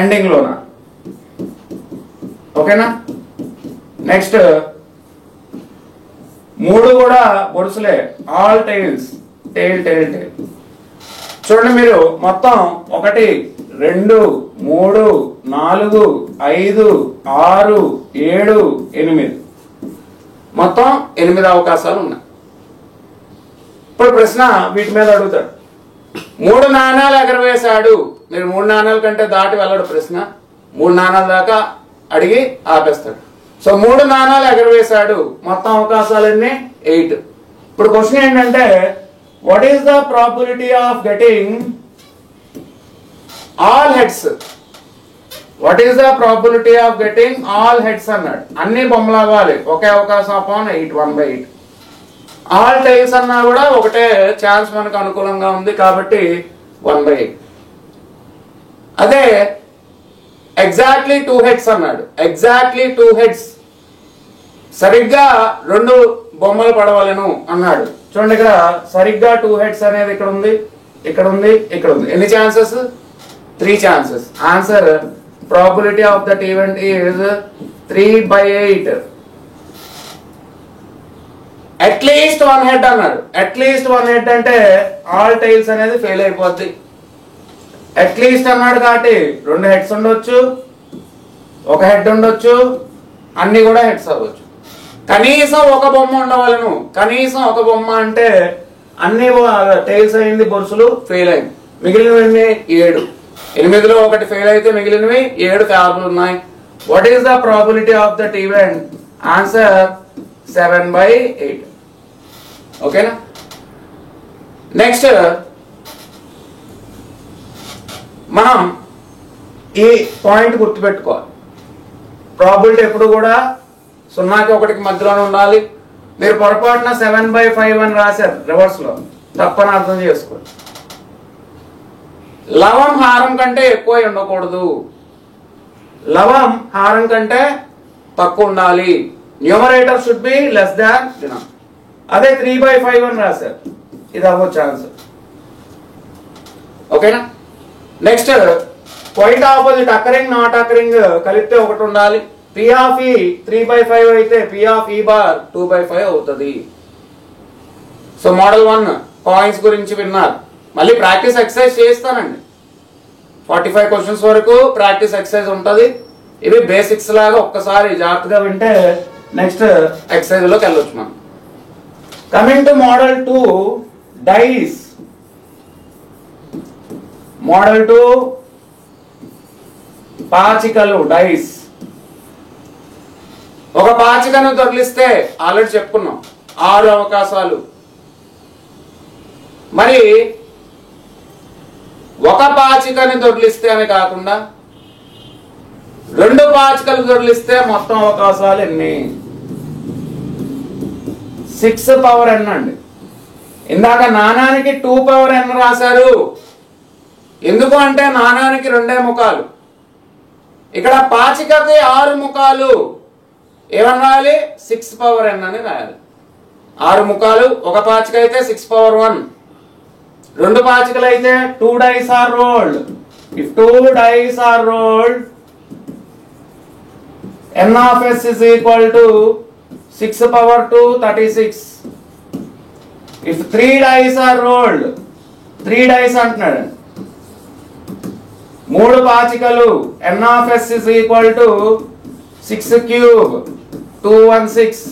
Speaker 1: ఎండింగ్ లోనా. ఓకేనా? నెక్స్ట్ 3 కూడా బొరుసులే, all tails, tail tail tail. చూడండి మీరు మొత్తం 1 2 3 4 5 6 7 8 మొత్తం 8 అవకాశాలు ఉన్నాయి. ఇప్పుడు ప్రశ్న వీటి మీద అడుగుతాడు. 3 నాణాలు ఎగరవేశాడు. మీరు 3 నాణాల కంటే దాటి వెళ్ళడు ప్రశ్న, 3 నాణాల దాకా అడిగి ఆపేస్తాడు. సో 3 నాణాలు ఎగరవేశాడు, మొత్తం అవకాశాలు ఎన్ని? 8. ఇప్పుడు క్వశ్చన్ ఏంటంటే what is the probability of getting all heads? What is the probability of getting all heads అన్నాడు. అన్ని బొమ్మలు అవ్వాలి, ఒకే అవకాశం అపాన్ 8, 1/8. ఆల్ టైల్స్ అన్నా కూడా ఒకటే ఛాన్స్ మనకు అనుకూలంగా ఉంది కాబట్టి 1/8. అదే ఎగ్జాక్ట్లీ 2 హెడ్స్ అన్నాడు. ఎగ్జాక్ట్లీ 2 హెడ్స్, సరిగ్గా 2 బొమ్మలు పడవలను అన్నాడు. చూడండి ఇక్కడ సరిగ్గా 2 హెడ్స్ అనేది ఇక్కడ ఉంది, ఇక్కడ ఉంది, ఇక్కడ ఉంది. ఎన్ని chances? 3 chances. Answer probability of that event is 3/8. At least 1 head అన్నాడు. అట్లీస్ట్ 1 హెడ్ అంటే ఆల్ టైల్స్ అనేది ఫెయిల్ అయిపోద్ది. అట్లీస్ట్ అన్నాడు కాబట్టి 2 హెడ్స్ ఉండొచ్చు, 1 హెడ్ ఉండొచ్చు, అన్ని కూడా హెడ్స్ అవ్వచ్చు. కనీసం ఒక బొమ్మ ఉండవలను. కనీసం ఒక బొమ్మ అంటే అన్ని టైల్స్ అయింది, బొరుసులు ఫెయిల్ అయింది. మిగిలినవి 7. 8లో 1 ఫెయిల్ అయితే మిగిలినవి 7 ఫేవరబుల్ ఉన్నాయి. What is the probability of that event? Answer 7/8. ఓకేనా? నెక్స్ట్ మనం ఈ పాయింట్ గుర్తుపెట్టుకోవాలి. ప్రాబిలిటీ ఎప్పుడు కూడా 0కి 1కి మధ్యలోనే ఉండాలి. మీరు పొరపాటున 7/5 అని రాశారు రివర్స్ లో, తప్పని అర్థం చేసుకోండి. లవం హారం కంటే ఎక్కువ ఉండకూడదు, లవం హారం కంటే తక్కువ ఉండాలి. Numerator should be less than denominator. అదే 3/5 అని రాశారు, ఇది అవ్వచ్చు ఆన్సర్. ఓకేనా? Next quite opposite, occurring not occurring కలిపితే 1 ఉండాలి. P of E 3/5 అయితే P of E bar 2/5 అవుతుంది. సో మోడల్ 1 కాయిన్స్ గురించి విన్నారు. మళ్ళీ ప్రాక్టీస్ ఎక్సర్సైజ్ చేస్తానండి. 45 క్వశ్చన్స్ వరకు ప్రాక్టీస్ ఎక్సర్సైజ్ ఉంటుంది. ఇవి బేసిక్స్ లాగా ఒక్కసారి జాగ్రత్తగా వింటే నెక్స్ట్ ఎక్సర్సైజ్ లోకి వెళ్ళొచ్చు మనం. Coming to model 2 dice. Model 2 పాచికలు డైస్. ఒక పాచికను తొలగిస్తే ఆల్రెడీ చెప్పుకున్నాం 6 అవకాశాలు. మరి ఒక పాచికని దొర్లిస్తే అని కాకుండా 2 పాచికలు దొర్లిస్తే మొత్తం అవకాశాలు ఎన్ని? 6 పవర్ n అండి. ఇందాక నాణానికి 2 పవర్ n రాశారు. ఎందుకు అంటే నాణానికి 2 ముఖాలు, ఇక్కడ పాచికకి 6 ముఖాలు. ఏమని రాయాలి? 6 పవర్ n అని రాయాలి. 6 ముఖాలు. ఒక పాచిక అయితే 6 పవర్ 1. 2 పాచికలు అయితే 2 dice are rolled. If 2 dice are rolled, n of s is equal to 6 power 2 36. If 3 dice are rolled, 3 dice అంటున్నాడు. 3 పాచికలు n of s is equal to 6 cube 216.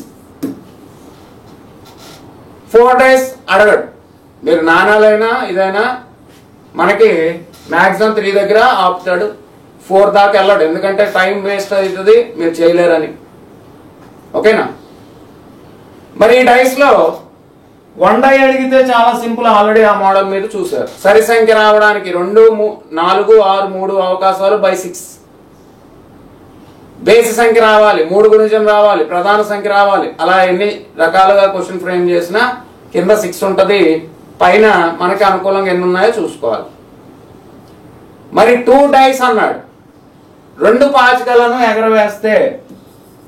Speaker 1: 4 dice అడగడు. మీరు నాణాలైనా ఇదైనా మనకి మ్యాక్సిమం 3 దగ్గర ఆపుతాడు. 4 దాకా వెళ్ళాడు, ఎందుకంటే టైం వేస్ట్ అవుతుంది, మీరు చేయలేరని. ఓకేనా? మరి ఈ డైస్ లో 1 డై అడిగితే చాలా సింపుల్, ఆల్రెడీ ఆ మోడల్ మీరు చూసారు. సరి సంఖ్య రావడానికి 2 4 6 3 అవకాశాలు బై 6. బేసి సంఖ్య రావాలి, 3 గుణిజం రావాలి, ప్రధాన సంఖ్య రావాలి. అలా ఎన్ని రకాలుగా క్వశ్చన్ ఫ్రేమ్ చేసినా కింద 6 ఉంటది, పైన మనకి అనుకూలంగా ఎన్ని ఉన్నాయో చూసుకోవాలి. మరి 2 డైస్ అన్నాడు. 2 పాచికలను ఎగరవేస్తే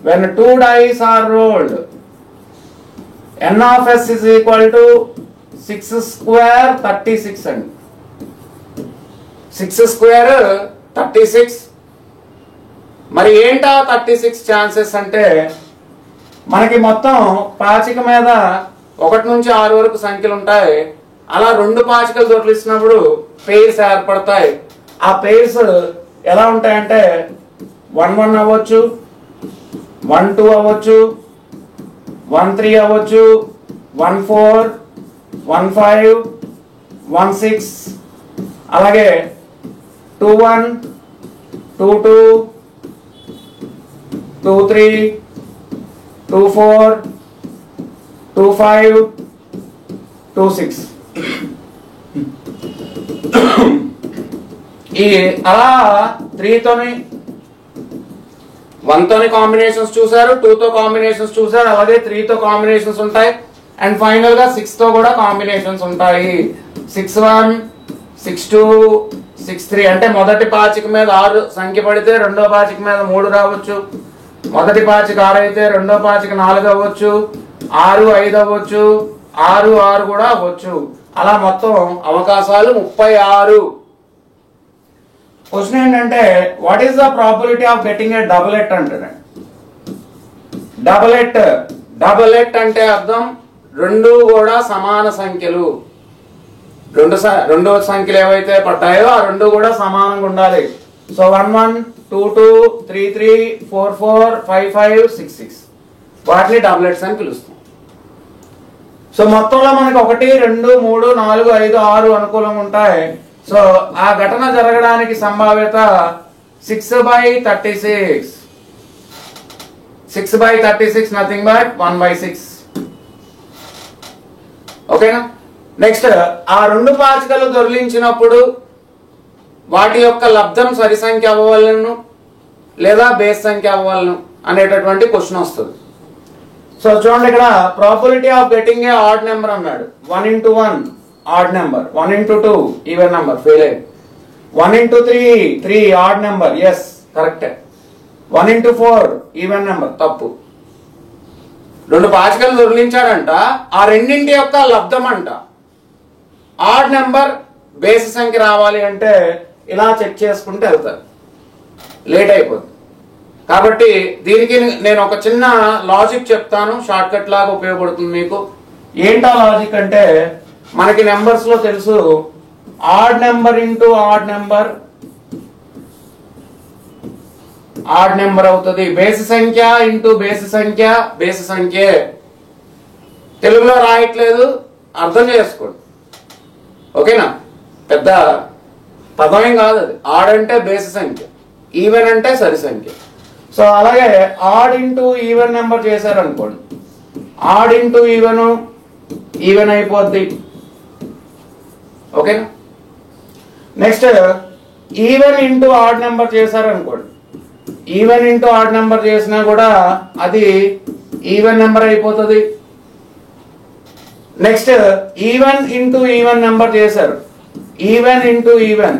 Speaker 1: when 2 dice are rolled, n of s is equal to 6 square 36 అండి. 6 స్క్వేర్ 36. మరి ఏంటా 36 ఛాన్సెస్ అంటే, మనకి మొత్తం పాచిక మీద 1 నుంచి 6 వరకు సంఖ్యలు ఉంటాయి. అలా 2 పాచికలు దొరికిస్తున్నప్పుడు పెయిర్స్ ఏర్పడతాయి. ఆ పెయిర్స్ ఎలా ఉంటాయంటే 1-1 అవ్వచ్చు, 1-2 అవ్వచ్చు, 1-3 అవ్వచ్చు, 1-4, 1-5, 1-6, అలాగే 2-1, 2-2, 2-3, 2-4, 2-5, 2-6. ఈ అలా 3తోని 1తోని కాంబినేషన్స్ చూసారు, 2తో కాంబినేషన్స్ చూసారు, అలాగే 3తో కాంబినేషన్స్ ఉంటాయి, అండ్ ఫైనల్ గా 6తో కూడా కాంబినేషన్స్ ఉంటాయి. 6-1, 6-2, 6-3 అంటే మొదటి పాచిక మీద 6 సంఖ్య పడితే రెండో పాచిక మీద 3 రావచ్చు. మొదటి పాచిక 6 అయితే రెండో పాచిక 4 అవ్వచ్చు, 6, 5 అవ్వచ్చు, 6, 6 కూడా అవ్వచ్చు. అలా మొత్తం అవకాశాలు 36. క్వశ్చన్ ఏంటంటే what is the probability of getting a doublet అంటాడు. డబులెట్ అంటే అర్థం 2 కూడా సమాన సంఖ్యలు. రెండు సంఖ్యలు ఏవైతే పడ్డాయో ఆ 2 కూడా సమానంగా ఉండాలి. సో 1-1, 2-2, 3-3, 4-4, 5-5, 6-6 వాటిని డబులెట్స్ అని పిలుస్తాం. సో మొత్తంలో మనకి 1, 2, 3, 4, 5, 6 అనుకూలంగా ఉంటాయి. సో ఆ ఘటన జరగడానికి సంభావ్యత 6/36. 6/36 నథింగ్ బట్ 1/6. ఓకేనా? నెక్స్ట్, ఆ 2 పాచికలు దొర్లించినప్పుడు వాటి యొక్క లబ్ధం సరి సంఖ్య అవ్వవలను లేదా బేస్ సంఖ్య అవ్వవలను అనేటటువంటి క్వశ్చన్ వస్తుంది. సో చూడండి, ఇక్కడ probability of getting A odd number అన్నాడు. 1 into 1 odd number, 1 into 2 even number, fail అయ్యింది. 1 into 3 ఆడ్ నెంబర్, ఎస్ కరెక్టే. 1 into 4 ఈవెన్ నెంబర్, తప్పు. 2 పాచికలు దొర్లించాడంట, ఆ రెండింటి యొక్క లబ్ధం అంట. ఆడ్ నెంబర్ బేసి సంఖ్య రావాలి అంటే ఇలా చెక్ చేసుకుంటే వెళ్తారు, లేట్ అయిపోతుంది. కాబట్టి దీనికి నేను ఒక చిన్న లాజిక్ చెప్తాను, షార్ట్ కట్ లాగా ఉపయోగపడుతుంది మీకు. ఏంటా లాజిక్ అంటే, మనకి నెంబర్స్ లో తెలుసు odd number into odd number odd number అవుతుంది. బేసి సంఖ్య ఇంటూ బేసి సంఖ్య బేసి సంఖ్య. తెలుగులో రాయట్లేదు, అర్థం చేసుకోండి. ఓకేనా? పెద్ద పదమేం కాదు అది. ఆడ్ అంటే బేసి సంఖ్య, ఈవెన్ అంటే సరి సంఖ్య. సో అలాగే ఆడ్ ఇంటూ ఈవెన్ నెంబర్ చేశారనుకోండి, ఆడ్ ఇంటూ ఈవెన్ అయిపోద్ది. ఓకేనా? Next even into odd number చేశారనుకోండి, ఈవెన్ ఇంటూ ఆడ్ నెంబర్ చేసినా కూడా అది ఈవెన్ నెంబర్ అయిపోతుంది. Next even into even number చేశారు, ఈవెన్ ఇంటూ ఈవెన్,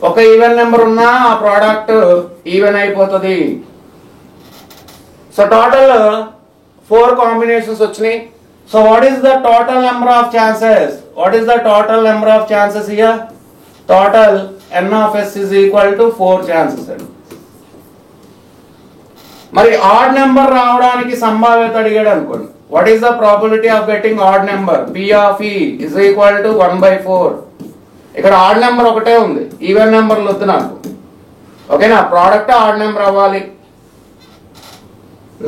Speaker 1: ఒక ఈవెన్ నెంబర్ ఉన్నా ఆ ప్రోడక్ట్ ఈవెన్ అయిపోతుంది. సో టోటల్ 4 కాంబినేషన్స్ వచ్చినాయి. So what is the total number of chances? What is the total number of chances here? Total n of s is equal to 4 chances అండి. మరి odd number రావడానికి సంభావ్యత అడిగాడు అనుకోండి. What is the probability of getting odd number? P of e is equal to 1/4. ఇక్కడ odd number ఒకటే ఉంది, even నెంబర్లు వద్దు నాకు. ఓకేనా? ప్రోడక్ట్ ఆడ్ నెంబర్ అవ్వాలి.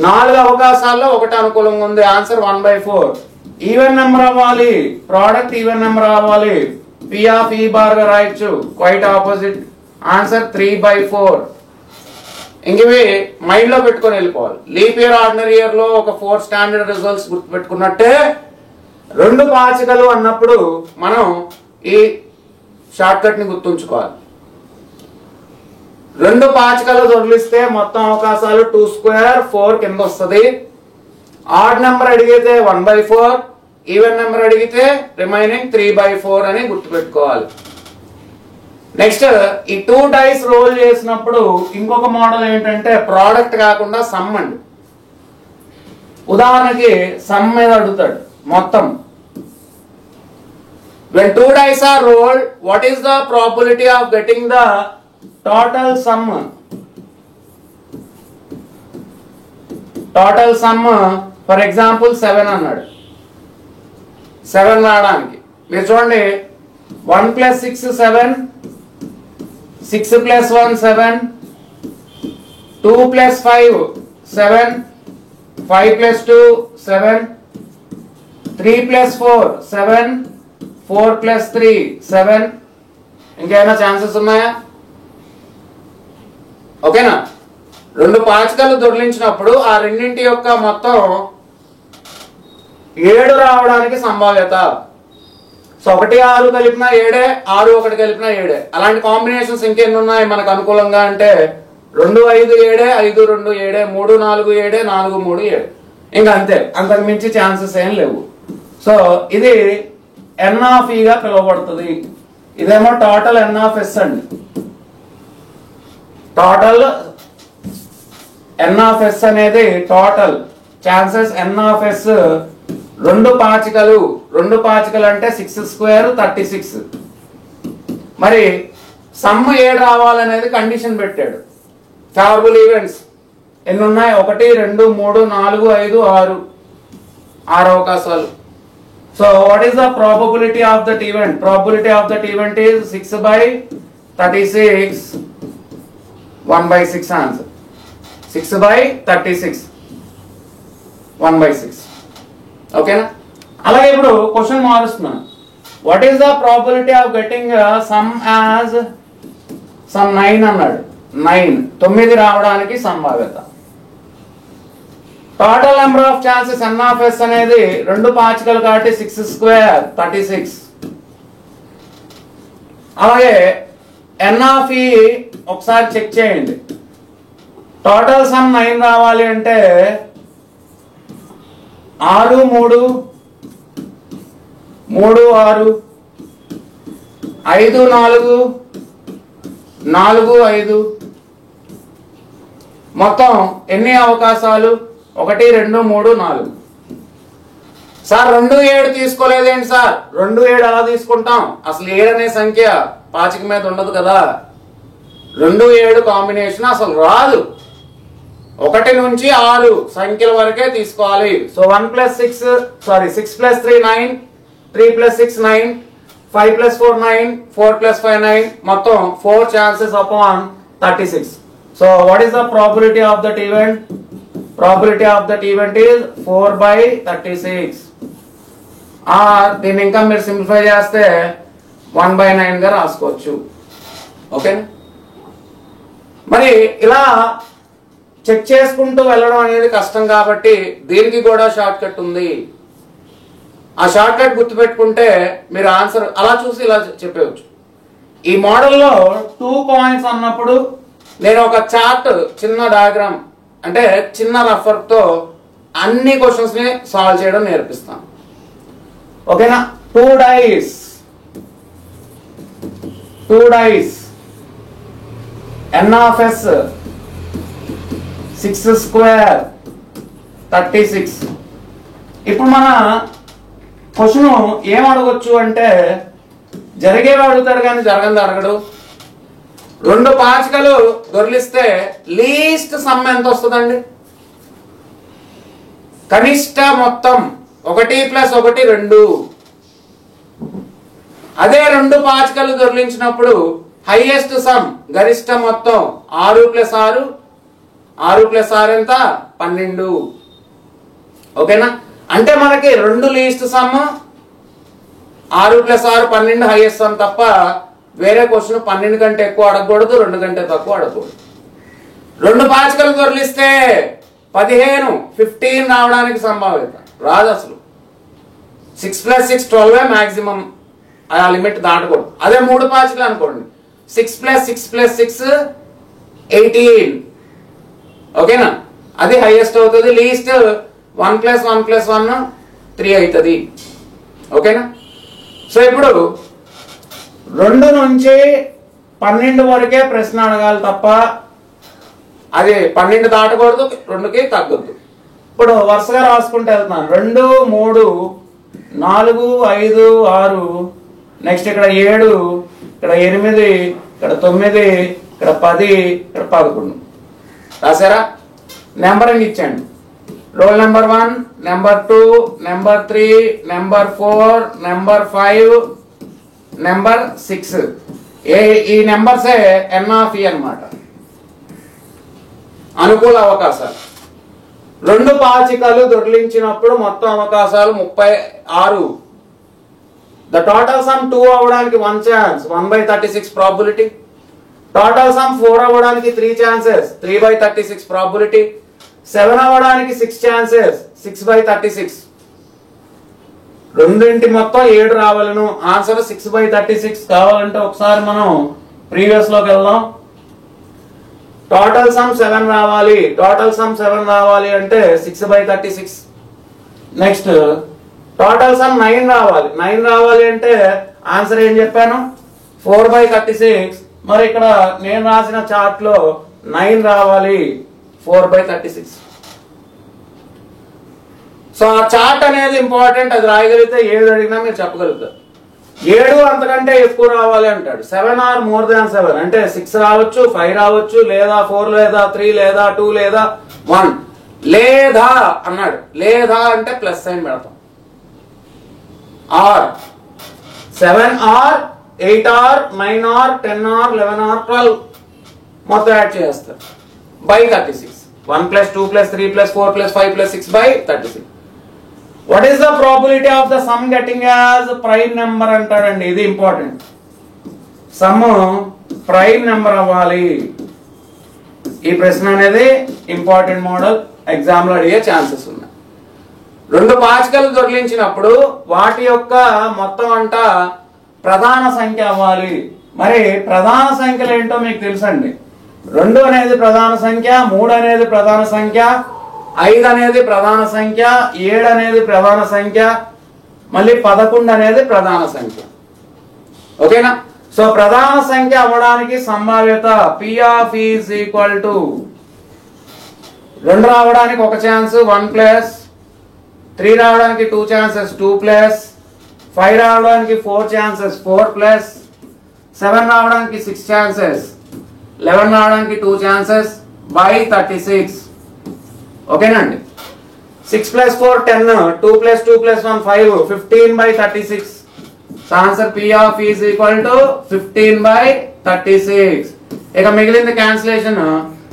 Speaker 1: 4 అవకాశాల్లో ఒకటి అనుకూలంగా ఉంది, ఆన్సర్ 1/4. ఈవెన్ నెంబర్ అవ్వాలి, ప్రోడక్ట్ ఈవెన్ నెంబర్ అవ్వాలి, P of e బార్ గా రాయొచ్చు. Quite opposite, answer 3/4. ఇంకవి మైండ్ లో పెట్టుకొని వెళ్ళిపోవాలి. లీప్ ఇయర్ ఆర్డినరీ ఇయర్ లో ఒక 4 స్టాండర్డ్ రిజల్ట్స్ గుర్తు పెట్టుకున్నట్టే 2 పాచికలు అన్నప్పుడు మనం ఈ షార్ట్ కట్ ని గుర్తుంచుకోవాలి. 2 పాచికలు దొరికిస్తే మొత్తం అవకాశాలు 2² 4 కింద వస్తుంది. ఆడ్ నెంబర్ అడిగితే 1/4, ఈవెన్ నెంబర్ అడిగితే రిమైనింగ్ 3/4 అని గుర్తుపెట్టుకోవాలి. నెక్స్ట్ ఈ 2 డైస్ రోల్ చేసినప్పుడు ఇంకొక మోడల్ ఏంటంటే ప్రోడక్ట్ కాకుండా సమ్ అండి. ఉదాహరణకి సమ్ మీద అడుగుతాడు మొత్తం. When 2 dice are rolled, what is the probability of getting the total sum? Total sum, for example 7 అన్నాడు. 7 రావడానికి మీరు చూడండి, 1 + 6 7, 6 + 1 7, 2 + 5 7, 5 + 2 7, 3 + 4 7, 4 + 3 7. ఇంకేమైనా ఛాన్సెస్ ఉన్నాయా? ఓకేనా? 2 పాచికలు దొర్లించినప్పుడు ఆ రెండింటి యొక్క మొత్తం 7 రావడానికి సంభావ్యత. సో 1 6 కలిపినా 7, 6 1 కలిపినా 7. అలాంటి కాంబినేషన్స్ ఇంకెన్ని ఉన్నాయి మనకు అనుకూలంగా అంటే 2 5 7, 5 2 7, 3 4 7, 4 3 7. ఇంకా అంతే, అంతకు మించి ఛాన్సెస్ ఏం లేవు. సో ఇది n of e గా పిలువబడుతుంది. ఇదేమో టోటల్ n of s అండి. టోటల్ n of s అనేది total chances. n of s 2 పాచికలు, 2 పాచికలు అంటే 6² 36. మరి సమ్ 7 రావాలనేది కండిషన్ పెట్టాడు. ఫేవరబుల్ ఈవెంట్స్ ఎన్ని ఉన్నాయి? 1 2 3 4 5 6, 6 అవకాశాలు. So what is the probability of that event? Probability of that event is 6/36, 1/6 answer. 6/36, 1/6. ఓకేనా? అలాగే ఇప్పుడు క్వశ్చన్ మారుస్తున్నాను. What is the probability of getting sum as sum 9 అన్నాడు. 9 రావడానికి సంభావ్యత. Total number of chances n of s అనేది 2 పాచికలు కాబట్టి 6² 36. అలాగే n of e ఒకసారి చెక్ చేయండి. టోటల్ సమ్ 9 రావాలి అంటే 6 3 3 6, 5 4 4 5. మొత్తం ఎన్ని అవకాశాలు? 1 2 3 4. Sir 2 7 తీసుకోలేదేంటి sir? 2 7 అలా తీసుకుంటాం, అసలు 7 అనే సంఖ్య పాచిక మీద ఉండదు కదా. 2 7 కాంబినేషన్ అసలు రాదు. 1 నుంచి 6 సంఖ్యల వరకే తీసుకోవాలి. సో 1 + 6 6 + 3 9, 3 + 6 9, 5 + 4 9, 4 + 5 9. మొత్తం 4 chances upon 36. So what is the probability of that event? Probability of that event is 4/36. దీన్ని ఇంకా మీరు సింప్లిఫై చేస్తే 1/9 గా రాసుకోవచ్చు. ఓకేనా? మరి ఇలా చెక్ చేసుకుంటూ వెళ్ళడం అనేది కష్టం కాబట్టి దీనికి కూడా షార్ట్ కట్ ఉంది. ఆ షార్ట్ కట్ గుర్తుపెట్టుకుంటే మీరు ఆన్సర్ అలా చూసి ఇలా చెప్పవచ్చు. ఈ మోడల్లో 2 కాయిన్స్ అన్నప్పుడు నేను ఒక చార్ట్, చిన్న డయాగ్రామ్ అంటే చిన్న రఫర్తో అన్ని క్వశ్చన్స్ ని సాల్వ్ చేయడం నేర్పిస్తాను. ఓకేనా? 2 dice n of s 6 square 36. ఇప్పుడు మన క్వశ్చన్ ఏం అడగొచ్చు అంటే జరిగేవి అడుగుతాడు కానీ జరగంది అడగడు. 2 పాచికలు దొరిలిస్తే లీస్ట్ సమ్ ఎంత వస్తుందండి? కనిష్ట మొత్తం 1 + 1 2. అదే 2 పాచికలు దొరిలించినప్పుడు హైయెస్ట్ సమ్ గరిష్ట మొత్తం 6 + 6 6 + 6 ఎంత? 12. ఓకేనా? అంటే మనకి 2 లీస్ట్ సమ్, 6 + 6 12 హైయెస్ట్ సమ్ తప్ప వేరే క్వశ్చన్ 12 కంటే ఎక్కువ అడగకూడదు, 2 కంటే తక్కువ అడగకూడదు. 2 పాచికలు దొరిలిస్తే 15 రావడానికి సంభావ్యత రాదు అసలు. 6 + 6 12 మాక్సిమం, ఆ లిమిట్ దాటకూడదు. అదే 3 పాచికలు అనుకోండి, 6 + 6 + 6 18. ఓకేనా? అది హైయెస్ట్ అవుతుంది. లీస్ట్ 1 + 1 + 1 3 అవుతుంది. ఓకేనా? సో ఇప్పుడు 2 నుంచి 12 వరకే ప్రశ్న అడగాలి తప్ప అది 12 దాటకూడదు, 2కి తగ్గొద్దు. ఇప్పుడు వరుసగా రాసుకుంటూ వెళ్తున్నాను. 2 3 4 5 6, నెక్స్ట్ ఇక్కడ 7, ఇక్కడ 8, ఇక్కడ 9, ఇక్కడ 10, ఇక్కడ 11. రాసారా? నెంబరింగ్ ఇచ్చండి. Roll number 1, number 2, number 3, number 4, number 5, number 6. ఈ నెంబర్సే NE అన్నమాట. అనుకూల అవకాశాలు. 2 పాచికలు దొరిలించినప్పుడు మొత్తం అవకాశాలు 36. ద టోటల్ సమ్ 2 అవ్వడానికి 1 ఛాన్స్, 1/36 ప్రాబిలిటీ. టోటల్ సమ్ 4 అవ్వడానికి 3 ఛాన్సెస్, 3/36 ప్రాబిలిటీ. 7 అవ్వడానికి 6 ఛాన్సెస్, 6/36. రెండింటి మొత్తం 7 రావాలను. ఆన్సర్ 6/36 కావాలంటే ఒకసారి మనం ప్రీవియస్ లోకి వెళ్దాం. టోటల్ సమ్ 7 రావాలి. టోటల్ సమ్ 7 రావాలి అంటే 6/36. నెక్స్ట్ టోటల్ సమ్ 9 రావాలి. 9 రావాలి అంటే ఆన్సర్ ఏం చెప్పాను? 4/36. మరి ఇక్కడ నేను రాసిన చార్ట్ లో 9 రావాలి, 4/36. సో ఆ చార్ట్ అనేది ఇంపార్టెంట్. అది రాయగలిగితే ఏది అడిగినా మీరు చెప్పగలుగుతారు. 7 అంతకంటే ఎక్కువ రావాలి అంటాడు. 7 ఆర్ మోర్ దాన్ 7 అంటే 6 రావచ్చు, 5 రావచ్చు, లేదా 4, లేదా 3, లేదా 2, లేదా 1. లేదా అన్నాడు. లేదా అంటే ప్లస్ సైన్ పెడతాం. Or 7 or 8 or 9 or 10 or 11 or 12 మొత్తం యాడ్ చేస్తారు. /36. 1 + 2 + 3 + 4 + 5 + 6/36. What is the probability of the sum getting as prime number అంటాడండి. ఇది ఇంపార్టెంట్. సమ్ ప్రైమ్ నెంబర్ అవ్వాలి. ఈ ప్రశ్న అనేది ఇంపార్టెంట్ మోడల్, ఎగ్జామ్ లో అడిగే ఛాన్సెస్ ఉన్నాయి. 2 పాచికలు దొరిలించినప్పుడు వాటి యొక్క మొత్తం అంట ప్రధాన సంఖ్య అవ్వాలి. మరి ప్రధాన సంఖ్యలు ఏంటో మీకు తెలుసండి. 2 అనేది ప్రధాన సంఖ్య, 3 అనేది ప్రధాన సంఖ్య, 5 అనేది ప్రధాన సంఖ్య, 7 అనేది ప్రధాన సంఖ్య, మళ్ళీ 11 అనేది ప్రధాన సంఖ్య. ఓకేనా? సో ప్రధాన సంఖ్య అవ్వడానికి సంభావ్యత P of E is equal to 2 రావడానికి 1 ఛాన్స్, 1+, 3 రావడానికి 2 ఛాన్సెస్, 2+, 5 రావడానికి 4 ఛాన్సెస్, 4+, 7 రావడానికి 6 ఛాన్సెస్, 11 రావడానికి 2 ఛాన్సెస్ /36. ఓకేనండి? 6 + 4 10, 2 + 2 + 1 5, 15/36. Answer P of E is equal to 15/36. ఇక మిగిలింది క్యాన్సిలేషన్.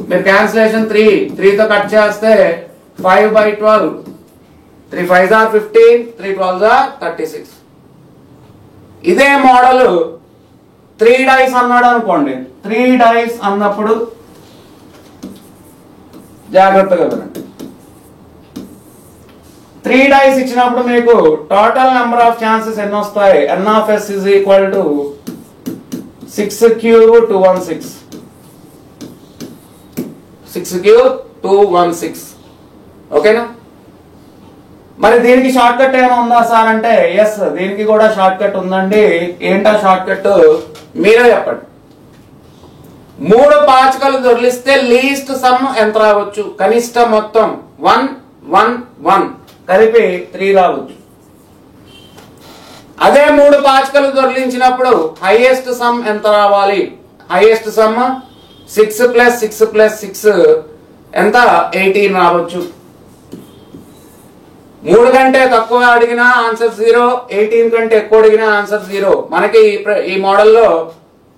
Speaker 1: మీరు క్యాన్సిలేషన్ 3 తో కట్ చేస్తే 5/12, 3 5s are 15, 3 12s are 36. ఇదే మోడల్ 3 డైస్ అన్నాడు అనుకోండి. 3 డైస్ అన్నప్పుడు జాగ్రత్తగా వినండి. 3 డైస్ ఇచ్చినప్పుడు మీకు టోటల్ నెంబర్ ఆఫ్ ఛాన్సెస్ ఎన్ని వస్తాయి? n of s is equal to 6 cube 216. 6 cube 216. ఓకేనా? మరి దీనికి షార్ట్ కట్ ఏమైనా ఉందా సార్ అంటే ఎస్, దీనికి కూడా షార్ట్ కట్ ఉందండి. ఏంటా షార్ట్ కట్ మీరే చెప్పండి. 3 పాచికలు దొరికిస్తే లీస్ట్ సమ్ ఎంత రావచ్చు? కనిష్ట మొత్తం 1 1 1 కలిపి 3 రావచ్చు. అదే 3 పాచికలు దొరికించినప్పుడు హైయెస్ట్ సమ్ ఎంత రావాలి? హైయెస్ట్ సమ్ 6 + 6 + 6 ఎంత? 18 రావచ్చు. 3 కంటే తక్కువ అడిగినా ఆన్సర్ 0, 18 కంటే ఎక్కువ అడిగినా ఆన్సర్ 0. మనకి ఈ మోడల్లో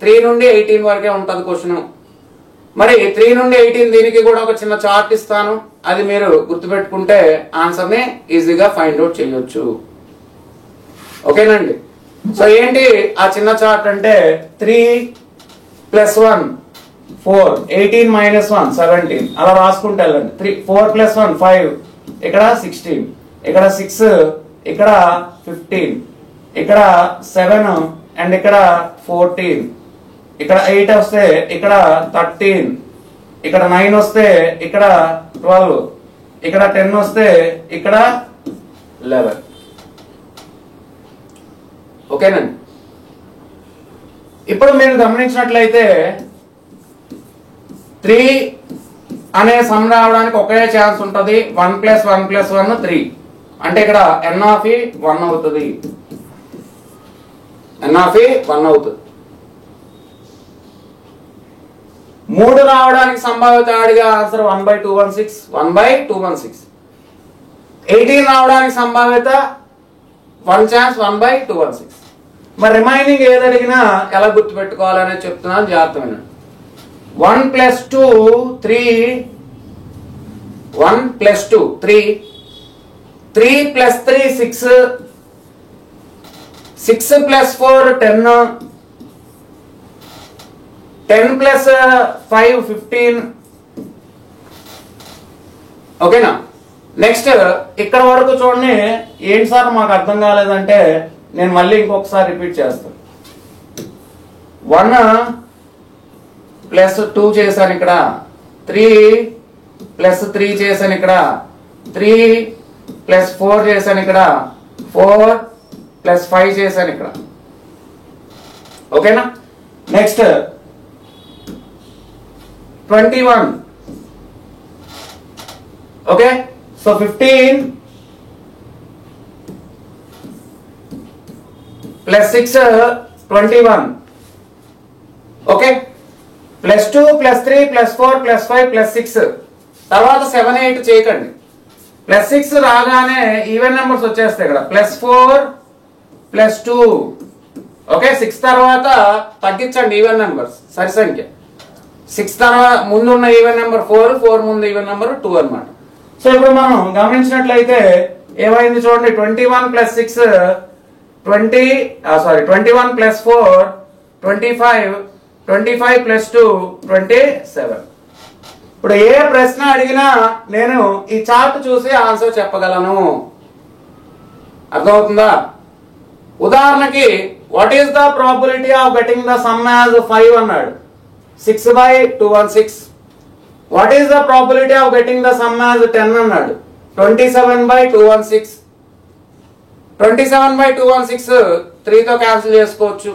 Speaker 1: 3 నుండి 18 వరకే ఉంటుంది క్వశ్చన్. మరి 3 నుండి 18 దీనికి కూడా ఒక చిన్న చార్ట్ ఇస్తాను, అది మీరు గుర్తుపెట్టుకుంటే ఆన్సర్ ని ఈజీగా ఫైండ్ అవుట్ చేయొచ్చు. ఓకేనండి? సో ఏంటి ఆ చిన్న చార్ట్ అంటే 3 + 1 4, 18 - 1 17 అలా రాసుకుంటే వెళ్ళండి. 4 + 1 5, ఇక్కడ 16, ఇక్కడ 6, ఇక్కడ 15, ఇక్కడ 7 అండ్ ఇక్కడ 14, ఇక్కడ 8 వస్తే ఇక్కడ 13, ఇక్కడ 9 వస్తే ఇక్కడ 12, ఇక్కడ 10 వస్తే ఇక్కడ 11. ఓకేనండి? ఇప్పుడు మీరు గమనించినట్లయితే 3 అనే సమ్ రావడానికి ఒకే ఛాన్స్ ఉంటుంది. 1 + 1 + 1 3 అంటే ఇక్కడ n of e 1 అవుతుంది. n of e 1 అవుతుంది. 3 రావడానికి సంభావ్యత అడిగా ఆన్సర్ 1/216, 1/216. 18 రావడానికి సంభావ్యత 1 ఛాన్స్ 1/216. మరి రిమైనింగ్ ఏది అడిగినా ఎలా గుర్తుపెట్టుకోవాలనేది చెప్తున్నాను, జాగ్రత్త వినండి. 1 + 2 3, 1 + 2 3, 3 + 3 6, 6 + 4 10, 10 + 5 15. ఓకేనా? నెక్స్ట్ ఇక్కడ వరకు చూడండి. ఏంటి సార్ మాకు అర్థం కాలేదంటే నేను మళ్ళీ ఇంకొకసారి రిపీట్ చేస్తాను. 1 + 2 చేశాను ఇక్కడ, 3 + 3 చేశాను ఇక్కడ, 3 + 4 చేశాను ఇక్కడ, 4 + 5 చేశాను ఇక్కడ. ఓకేనా? నెక్స్ట్ 21. Okay, so 15 + 6 21. ఓకే, +2 + 3 + 4 + 5 + 6 తర్వాత 7 8 చేయకండి. +6 రాగానే ఈవెన్ నెంబర్స్ వచ్చేస్తాయి ఇక్కడ. +4 + 2. ఓకే, 6 తర్వాత తగ్గించండి ఈవెన్ నెంబర్స్, సరి సంఖ్య. 6 తర్వాత ముందు ఉన్న ఈవెన్ నెంబర్ 4, 4 ముందు ఈవెన్ నెంబర్ 2 అన్నమాట. సో ఇప్పుడు మనం గమనించినట్లయితే ఏమైంది చూడండి. 21 + 6 21 + 4 25, 25 + 2 27. ఇప్పుడు ఏ ప్రశ్న అడిగినా నేను ఈ చార్ట్ చూసి ఆన్సర్ చెప్పగలను. అర్థమవుతుందా? ఉదాహరణకి what is the probability of getting the sum as 5 అన్నాడు. 6/216. What is the probability of getting the sum as 10 అన్నాడు. 27/216. 27/216 3 తో క్యాన్సిల్ చేసుకోవచ్చు.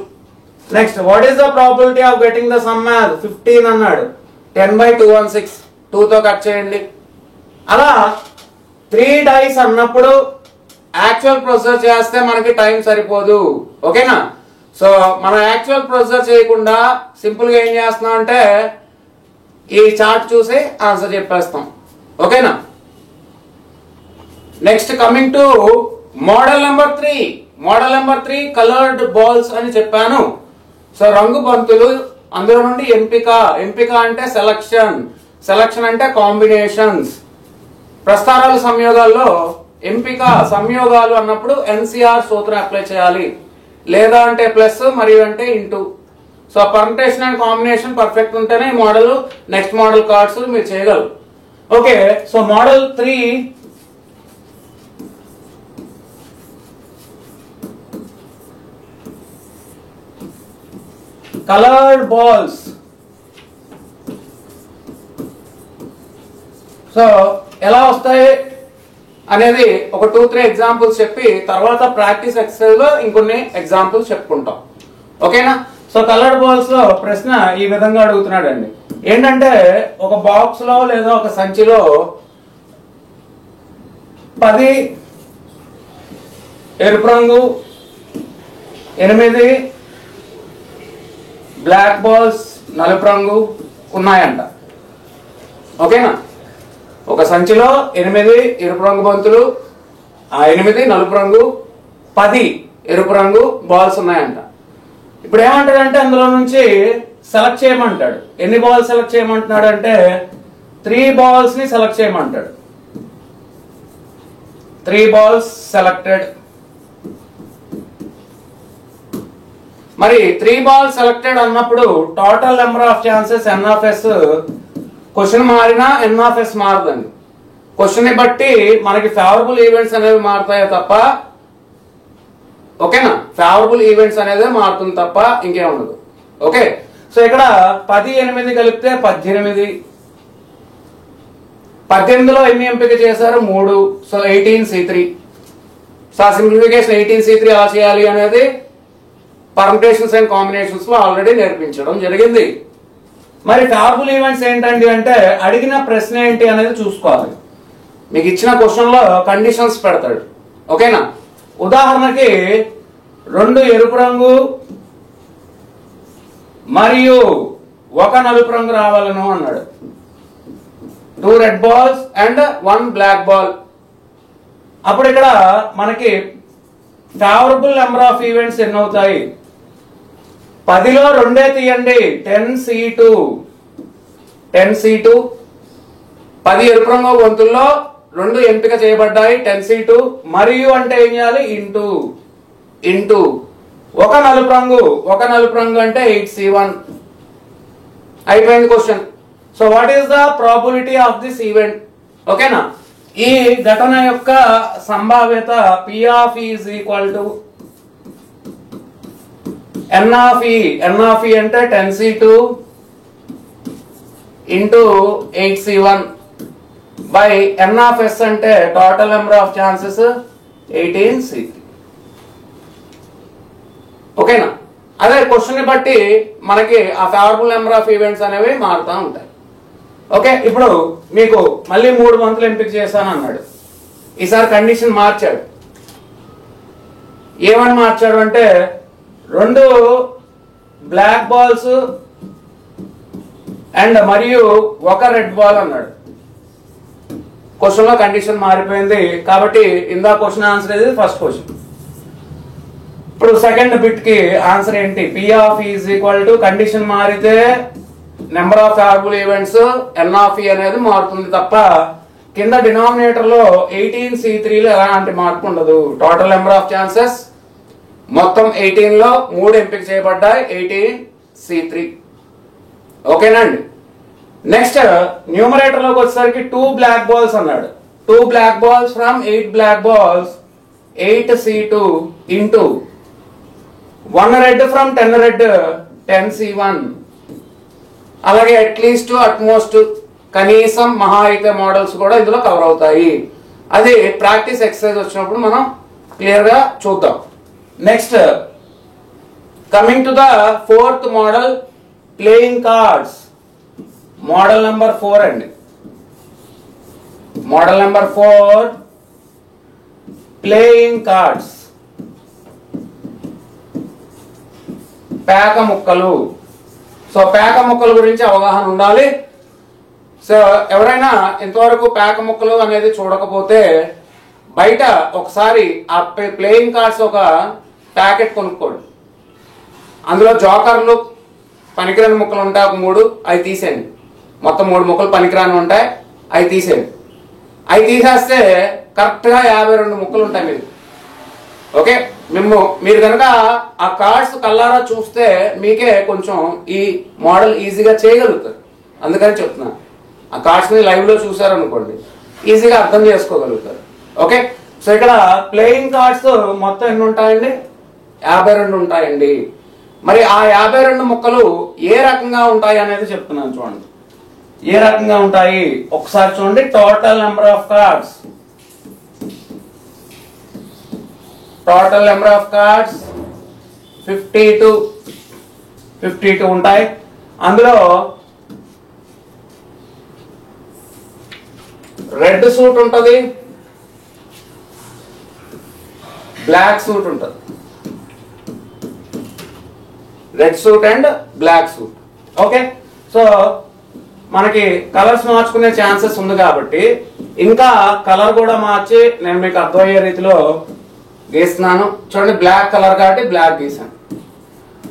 Speaker 1: Next what is the probability of getting the sum as 15 అన్నాడు. 10/216 2 తో కట్ చేయండి. అలా 3 డైస్ అన్నప్పుడు actual procedure చేస్తే మనకి టైం సరిపోదు. ఓకేనా? సో మనం యాక్చువల్ ప్రొసీజర్ చేయకుండా సింపుల్ గా ఏం చేస్తున్నాం అంటే ఈ చార్ట్ చూసి ఆన్సర్ చెప్పేస్తాం. ఓకేనా? Next coming to model number 3. Model number 3 coloured balls అని చెప్పాను. సో రంగు బంతులు, అందులో నుండి ఎంపిక. ఎంపిక అంటే సెలక్షన్. సెలక్షన్ అంటే కాంబినేషన్స్. ప్రస్థానాలు సంయోగాల్లో ఎంపిక సంయోగాలు అన్నప్పుడు ఎన్సిఆర్ సూత్రం అప్లై చేయాలి, లేదా అంటే ప్లస్ మరియు అంటే into. So permutation and combination perfect ఉంటేనే మోడల్ నెక్స్ట్ మోడల్ కార్డ్స్ మీరు చేయగలరు. Okay, so model 3 coloured balls. So ఎలా వస్తాయి అనేది ఒక 2-3 ఎగ్జాంపుల్స్ చెప్పి తర్వాత ప్రాక్టీస్ ఎక్సర్సైజ్ లో ఇంకొన్ని ఎగ్జాంపుల్స్ చెప్పుకుంటాం. ఓకేనా? సో కలర్డ్ బాల్స్ లో ప్రశ్న ఈ విధంగా అడుగుతున్నాడు అండి. ఏంటంటే ఒక బాక్స్ లో లేదా ఒక సంచిలో 10 ఎరుపు రంగు, 8 బ్లాక్ బాల్స్ నలుపు రంగు ఉన్నాయంట. ఓకేనా? ఒక సంచిలో 8 ఎరుపు రంగు బంతులు, ఆ 8 నలుపు రంగు, 10 ఎరుపు రంగు బాల్స్ ఉన్నాయంట. ఇప్పుడు ఏమంటాడంటే అందులో నుంచి సెలెక్ట్ చేయమంటాడు. ఎన్ని బాల్స్ సెలెక్ట్ చేయమంటున్నాడు అంటే 3 బాల్స్ ని సెలెక్ట్ చేయమంటాడు. 3 balls selected. మరి 3 బాల్స్ సెలెక్టెడ్ అన్నప్పుడు total number of chances n of s. Question మారినా ఎన్ ఆఫ్ ఎస్ మారదండి. క్వశ్చన్ ని బట్టి మనకి ఫేవరబుల్ ఈవెంట్స్ అనేవి మారుతాయో తప్ప, ఓకేనా, ఫేవరబుల్ ఈవెంట్స్ అనేది మారుతుంది తప్ప ఇంకేం ఉండదు. ఓకే, సో ఇక్కడ 10, 8 కలిపితే 18. 18లో ఎన్ని ఎంపిక చేశారు? 3. So 18C3. సో ఆ సింప్లిఫికేషన్ 18C3 ఎలా చేయాలి అనేది పర్ముటేషన్స్ అండ్ కాంబినేషన్స్ లో ఆల్రెడీ నేర్పించడం జరిగింది. మరి ఫేవరబుల్ ఈవెంట్స్ ఏంటండి అంటే అడిగిన ప్రశ్న ఏంటి అనేది చూసుకోవాలి. మీకు ఇచ్చిన క్వశ్చన్ లో కండిషన్స్ పెడతాడు. ఓకేనా? ఉదాహరణకి 2 ఎరుపు రంగు మరియు 1 నలుపు రంగు రావాలను అన్నాడు. 2 red balls and 1 black ball. అప్పుడు ఇక్కడ మనకి ఫేవరబుల్ నెంబర్ ఆఫ్ ఈవెంట్స్ ఎన్ని అవుతాయి? 10లో 2 తీయండి, 10C2. 10C2. 10 ఎరుపు రంగు బంతుల్లో 2 ఎంపిక చేయబడ్డాయి, 10C2. మరియు అంటే ఏం చేయాలి? ఇంటూ. 1 నలుపు రంగు అంటే 8C1. అయిపోయింది question. So what is the probability of this event? ఓకేనా? ఈ ఘటన యొక్క సంభావ్యత P of E is equal to N of E. N of E అంటే 10C2 into 8C1 by N of S అంటే total number of chances 18C3. ఓకేనా? అదే question ని బట్టి మనకి ఆ ఫేవరబుల్ నెంబర్ ఆఫ్ ఈవెంట్స్ అనేవి మారుతూ ఉంటాయి. ఓకే, ఇప్పుడు మీకు మళ్ళీ 3 బంతులు ఎంపిక చేశాను అన్నాడు. ఈసారి కండిషన్ మార్చాడు. ఏమని మార్చాడు అంటే 2 బ్లాక్ బాల్స్ అండ్ మరియు 1 రెడ్ బాల్ అన్నాడు. క్వశ్చన్ లో కండిషన్ మారిపోయింది కాబట్టి ఇందా క్వశ్చన్ ఆన్సర్ ఇది ఫస్ట్ క్వశ్చన్. ఇప్పుడు సెకండ్ బిట్ కి ఆన్సర్ ఏంటి? P of E is equal to condition మారితే number of favourable events N of E అనేది మారుతుంది తప్ప కింద డినామినేటర్ లో 18C3 లో ఎలాంటి మార్పు ఉండదు. టోటల్ నెంబర్ ఆఫ్ ఛాన్సెస్ మొత్తం 18 లో 3 ఎంపిక చేయబడ్డాయి, 18C3. ఓకేనండి? నెక్స్ట్ న్యూమరేటర్ లోకి వచ్చేసరికి 2 బ్లాక్ బాల్స్ అన్నాడు. 2 black balls from 8 black balls 8C2 into 1 red from 10 red 10C1. అలాగే అట్లీస్ట్ అట్మోస్ట్ కనీసం మహా అయితే మోడల్స్ కూడా ఇందులో కవర్ అవుతాయి. అది ప్రాక్టీస్ ఎక్సర్సైజ్ వచ్చినప్పుడు మనం క్లియర్ గా చూద్దాం. Next coming to the 4th model, playing cards. Model number 4 అండి. Model number 4 playing cards. పేక ముక్కలు. సో పేక ముక్కల గురించి అవగాహన ఉండాలి. సో ఎవరైనా ఇంతవరకు పేక ముక్కలు అనేది చూడకపోతే బయట ఒకసారి ఆ ప్లేయింగ్ కార్డ్స్ ఒక ప్యాకెట్ కొనుక్కోండి. అందులో జోకర్లు పనికిరాని ముక్కలు ఉంటాయి, ఒక 3 అవి తీసేయండి. మొత్తం 3 ముక్కలు పనికిరాని ఉంటాయి, అవి తీసేయండి. అవి తీసేస్తే కరెక్ట్గా 52 ముక్కలు ఉంటాయి మీరు. ఓకే, మీరు కనుక ఆ కార్డ్స్ కల్లారా చూస్తే మీకే కొంచెం ఈ మోడల్ ఈజీగా చేయగలుగుతారు. అందుకని చెప్తున్నాను, ఆ కార్డ్స్ ని లైవ్ లో చూసారనుకోండి ఈజీగా అర్థం చేసుకోగలుగుతారు. ఓకే, సో ఇక్కడ ప్లేయింగ్ కార్డ్స్ మొత్తం ఎన్ని ఉంటాయండి? 52 ఉంటాయండి. మరి ఆ 52 ముక్కలు ఏ రకంగా ఉంటాయి అనేది చెప్తున్నాను చూడండి. ఏ రకంగా ఉంటాయి ఒకసారి చూడండి. Total number of cards, total number of cards 52 ఉంటాయి. అందులో రెడ్ సూట్ ఉంటుంది, బ్లాక్ సూట్ ఉంటుంది. Red suit and black suit. Okay, so మనకి కలర్స్ మార్చుకునే ఛాన్సెస్ ఉంది కాబట్టి ఇంకా కలర్ కూడా మార్చి నేను మీకు అర్థమయ్యే రీతిలో గీస్తున్నాను. చూడండి, బ్లాక్ కలర్ కాబట్టి బ్లాక్ గీసాను,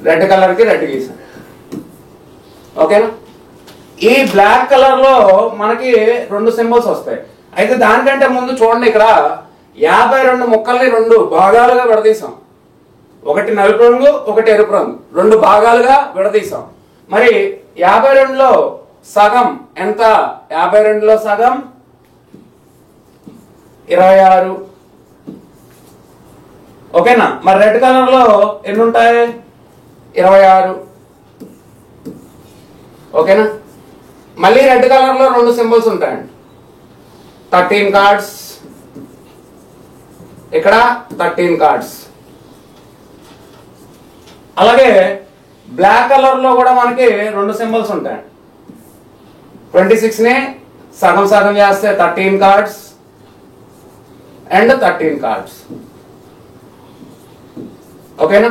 Speaker 1: రెడ్ కలర్ కి రెడ్ గీసాను. ఓకేనా? ఈ బ్లాక్ కలర్ లో మనకి 2 సింబల్స్ వస్తాయి. అయితే దానికంటే ముందు చూడండి, ఇక్కడ 52 ముక్కల్ని 2 భాగాలుగా విడదీసాం. ఒకటి నలుపు రంగు, ఒకటి ఎరుపు రంగు, 2 భాగాలుగా విడదీసాం. మరి 52లో సగం ఎంత? 52లో సగం 26. ఓకేనా? మరి రెడ్ కలర్ లో ఎన్ని ఉంటాయి? 26. ఓకేనా? మళ్ళీ రెడ్ కలర్ లో 2 సింబల్స్ ఉంటాయండి. 13 కార్డ్స్, ఇక్కడ 13 కార్డ్స్. అలాగే బ్లాక్ కలర్ లో కూడా మనకి 2 సింబల్స్ ఉంటాయి. 26 ని సగం సగం చేస్తే 13 కార్డ్స్ అండ్ 13 కార్డ్స్. ఓకేనా?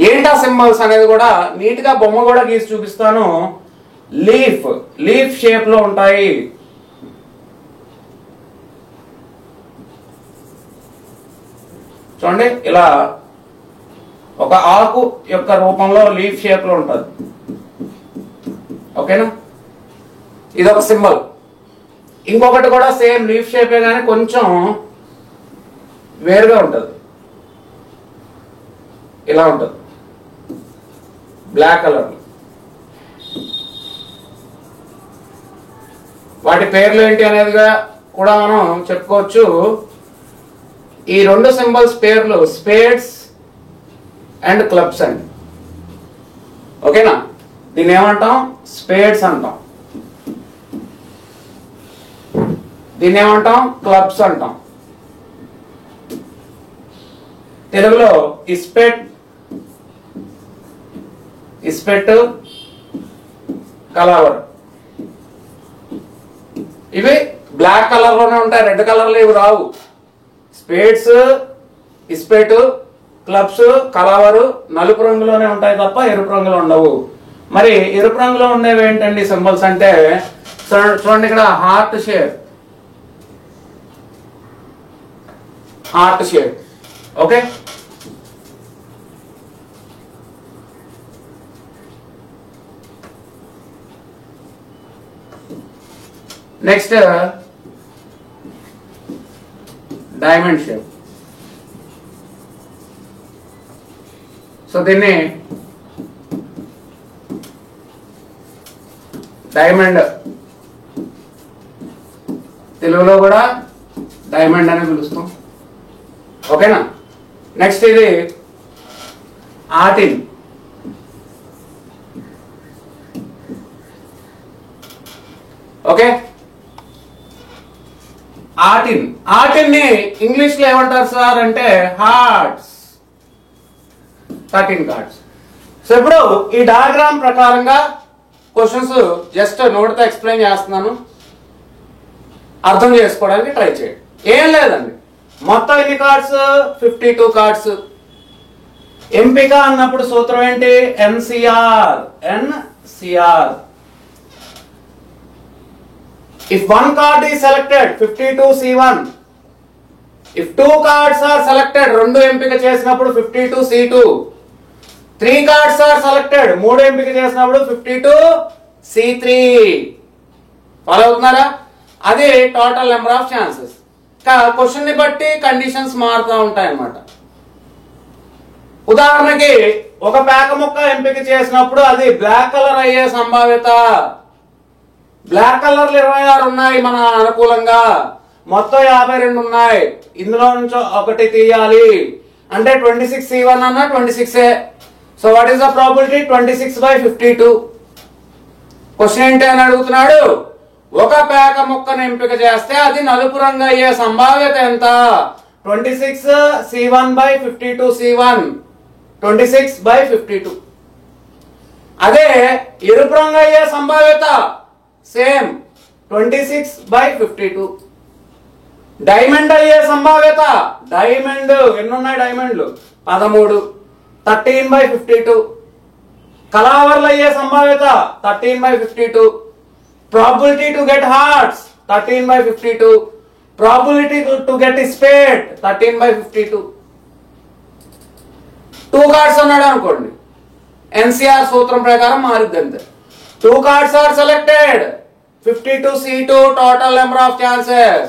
Speaker 1: ఏంటా సింబల్స్ అనేది కూడా నీట్ గా బొమ్మ కూడా గీసి చూపిస్తాను. లీఫ్ షేప్ లో ఉంటాయి. చూడండి, ఇలా ఒక ఆకు యొక్క రూపంలో లీఫ్ షేప్ లో ఉంటుంది. ఓకేనా? ఇదొక సింబల్. ఇంకొకటి కూడా సేమ్ లీఫ్ షేపే కానీ కొంచెం వేరుగా ఉంటుంది. ఇలా ఉంటుంది, బ్లాక్ కలర్. వాటి పేర్లు ఏంటి అనేది కూడా మనం చెప్పుకోవచ్చు. ఈ 2 సింబల్స్ పేర్లు స్పేడ్స్ అండ్ క్లబ్స్ అండి. ఓకేనా? దీన్ని ఏమంటాం? స్పేడ్స్ అంటాం. దీన్ని ఏమంటాం? క్లబ్స్ అంటాం. తెలుగులో ఇస్పెట్, కలవర్. ఇవి బ్లాక్ కలర్ లోనే ఉంటాయి, రెడ్ కలర్ లో ఇవి రావు. స్పేడ్స్, ఇస్పెట్, క్లబ్స్, కలవరు నలుపు రంగులోనే ఉంటాయి తప్ప ఎరుపు రంగులో ఉండవు. మరి ఎరుపు రంగులో ఉండేవి ఏంటండి సింబల్స్ అంటే? చూడండి, ఇక్కడ heart shape. Okay, next diamond shape. So దీన్ని డైమండ్, తెలుగులో కూడా డైమండ్ అని పిలుస్తాం. ఓకేనా? నెక్స్ట్ ఇది ఆర్టిన్. ఓకే, ఆర్టిన్ ని ఇంగ్లీష్ లో ఏమంటారు సార్ అంటే హార్ట్స్. 13 కార్డ్స్. సో ఇప్పుడు ఈ డయాగ్రామ్ ప్రకారంగా క్వశ్చన్స్ జస్ట్ నోట్తో ఎక్స్ప్లెయిన్ చేస్తున్నాను, అర్థం చేసుకోవడానికి ట్రై చేయండి. ఏం లేదండి, మొత్తం ఎన్ని కార్డ్స్? 52 కార్డ్స్. ఎంపిక అన్నప్పుడు సూత్రం ఏంటి? NCR. If one card is selected, 52C1. If 2 cards are selected, 2 ఎంపిక చేసినప్పుడు 52C2. 3 cards are selected, 3 ఎంపిక చేసినప్పుడు 52C3. ఫాలో అవుతున్నారా? అది total number of chances. Question ని బట్టి కండిషన్స్ మారుతూ ఉంటాయి అన్నమాట. ఉదాహరణకి ఒక పేక ముక్క ఎంపిక చేసినప్పుడు అది బ్లాక్ కలర్ అయ్యే సంభావ్యత, బ్లాక్ కలర్లు 26 ఉన్నాయి మన అనుకూలంగా, మొత్తం 52 ఉన్నాయి, ఇందులో నుంచి ఒకటి తీయాలి అంటే 26C1 అన్న 26A. So what is the probability? 26/52. Question ఏంటి అని అడుగుతున్నాడు. ఒక పేక ముక్కను ఎంపిక చేస్తే అది నలుపు రంగు అయ్యే సంభావ్యత ఎంత? 26C1/52C1, 26/52. అదే ఎరుపు రంగు అయ్యే సంభావ్యత సేమ్ 26/52. డైమండ్ అయ్యే సంభావ్యత, డైమండ్ ఎన్ని ఉన్నాయి? డైమండ్లు 13, 13/52. కలావర్లు అయ్యే సంభావ్యత 13/52. Probability to get hearts 13/52. Probability to get spade 13/52. 2 cards అన్నాడు అనుకోండి, ఎన్సీఆర్ సూత్రం ప్రకారం మారుద్ది అంతే. 2 cards are selected, 52C2 total number of chances.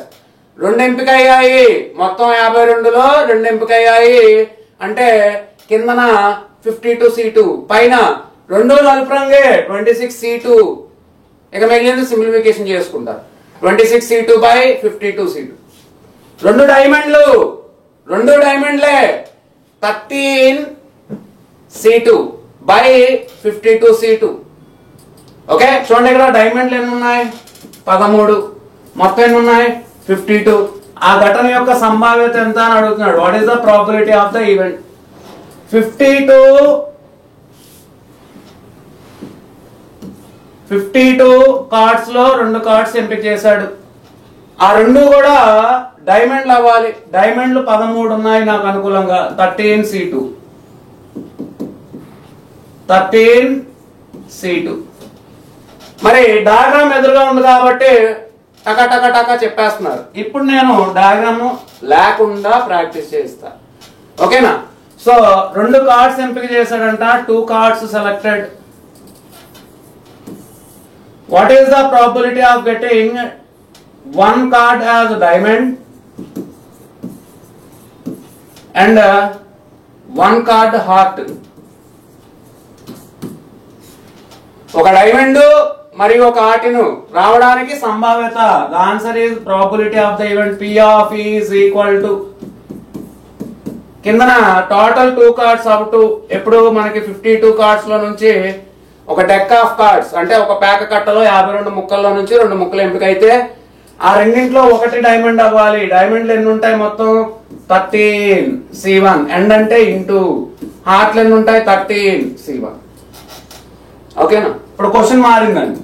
Speaker 1: 2 ఎంపిక అయ్యాయి, మొత్తం 52లో 2 ఎంపిక అయ్యాయి అంటే కిందన 52C2, పైన 2 నలుపు రంగే 26C2. ఇక మిగిలింది సింప్లిఫికేషన్ చేసుకుంటారు. 26C2/52C2. 2 డైమండ్లు, 2 డైమండ్లే 13C2/52C2. ఓకే, చూడండి ఇక్కడ డైమండ్లు ఎన్ని ఉన్నాయి? 13, మొత్తం ఎన్ని ఉన్నాయి? 52. ఆ ఘటన యొక్క సంభావ్యత ఎంత అని అడుగుతున్నాడు. What is the probability of the event? 52 cards లో 2 కార్డ్స్ ఎంపిక చేశాడు. ఆ 2 కూడా డైమండ్లు అవ్వాలి. డైమండ్లు 13 ఉన్నాయి నాకు అనుకూలంగా, 13C2, 13C2. మరి డయాగ్రామ్ ఎదురుగా ఉంది కాబట్టి టక టక టక చెప్పేస్తున్నారు. ఇప్పుడు నేను డయాగ్రామ్ లేకుండా ప్రాక్టీస్ చేస్తా. ఓకేనా? సో 2 కార్డ్స్ ఎంపిక చేశాడంట, 2 cards selected. What is the probability of getting 1 card as a diamond and 1 card heart? ఒక డైమండ్ మరియు ఒక హార్ట్ను రావడానికి సంభావ్యత. The answer is probability of the event P of E is equal to కిందన total 2 cards up to ఎప్పుడు మనకి 52 cards లో నుంచి ఒక డెక్ ఆఫ్ కార్డ్స్ అంటే ఒక పేక కట్టలో 52 ముక్కల్లో నుంచి 2 ముక్కలు ఎంపిక అయితే ఆ రెండింట్లో ఒకటి డైమండ్ అవ్వాలి. డైమండ్లు ఎన్ని ఉంటాయి? మొత్తం 13C1. ఎండ్ అంటే ఇంటూ హార్ట్లు ఎన్ని ఉంటాయి? 13C1. ఓకేనా? ఇప్పుడు క్వశ్చన్ మారిందండి.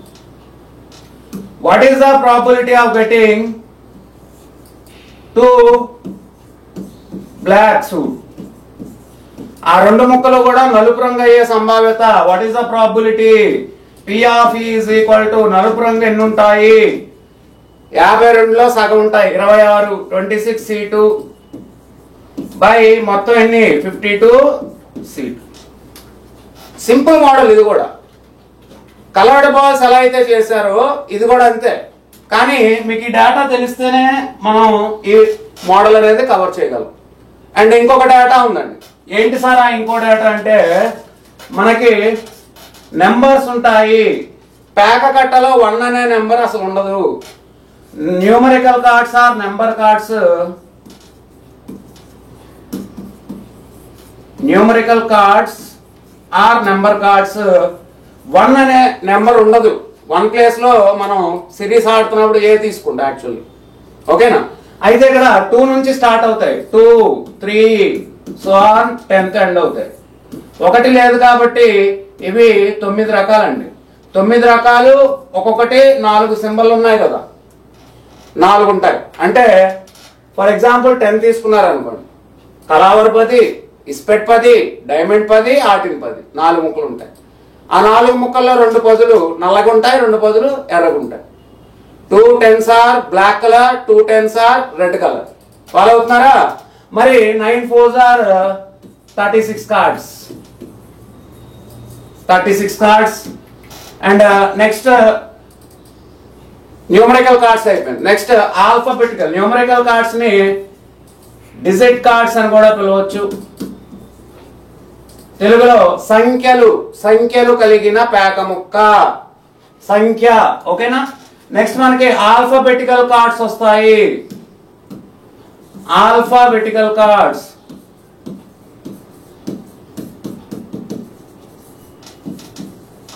Speaker 1: What is the probability of getting 2 black suit? ఆ 2 ముక్కలు కూడా నలుపు రంగు అయ్యే సంభావ్యత. What is the probability? P of E is equal to నలుపు రంగు ఎన్ని ఉంటాయి? 52లో సగం ఉంటాయి, 26, 26C2 బై మొత్తం ఎన్ని? 52C2. సింపుల్ మోడల్ ఇది కూడా. కలర్డ్ బాల్స్ ఎలా అయితే చేశారో ఇది కూడా అంతే. కానీ మీకు ఈ డేటా తెలిస్తేనే మనం ఈ మోడల్ అనేది కవర్ చేయగలం. అండ్ ఇంకొక డేటా ఉందండి. ఏంటి సార్ ఆ ఇంకో డేటా అంటే, మనకి నెంబర్స్ ఉంటాయి. పేక కట్టలో 1 అనే నెంబర్ అసలు ఉండదు. Numerical cards are number cards. Numerical cards are number cards. 1 అనే నెంబర్ ఉండదు. 1 ప్లేస్ లో మనం సిరీస్ ఆడుతున్నప్పుడు ఏ తీసుకుంటా యాక్చువల్లీ. ఓకేనా? అయితే ఇక్కడ 2 నుంచి స్టార్ట్ అవుతాయి. 2, 3 సో ఆన్ 10th ఎండ్ అవుతాయి. 1 లేదు కాబట్టి ఇవి 9 రకాలండి. 9 రకాలు, ఒక్కొక్కటి 4 సింబల్ ఉన్నాయి కదా, 4 ఉంటాయి. అంటే ఫర్ ఎగ్జాంపుల్ 10 తీసుకున్నారు అనుకోండి, కలావర్ 10, ఇస్పెట్ 10, డైమండ్ 10, ఆటిన్ 10, 4 ముక్కలు ఉంటాయి. ఆ 4 ముక్కల్లో 2 పదులు నల్లగా ఉంటాయి, 2 పదులు ఎర్రగా ఉంటాయి. 2 10s are black colour, 2 10s are red colour. Follow అవుతున్నారా? మరి 9 4s are 36 cards. 36 cards. And next numerical cards అయిపోయింది. Next alphabetical. న్యూమరికల్ కార్డ్స్ ని డిజిట్ కార్డ్స్ అని కూడా పిలవచ్చు. తెలుగులో సంఖ్యలు కలిగిన పేక ముక్క, సంఖ్య. ఓకేనా. నెక్స్ట్ మనకి ఆల్ఫాబెటికల్ కార్డ్స్ వస్తాయి. ఆల్ఫాబెటికల్ కార్డ్స్,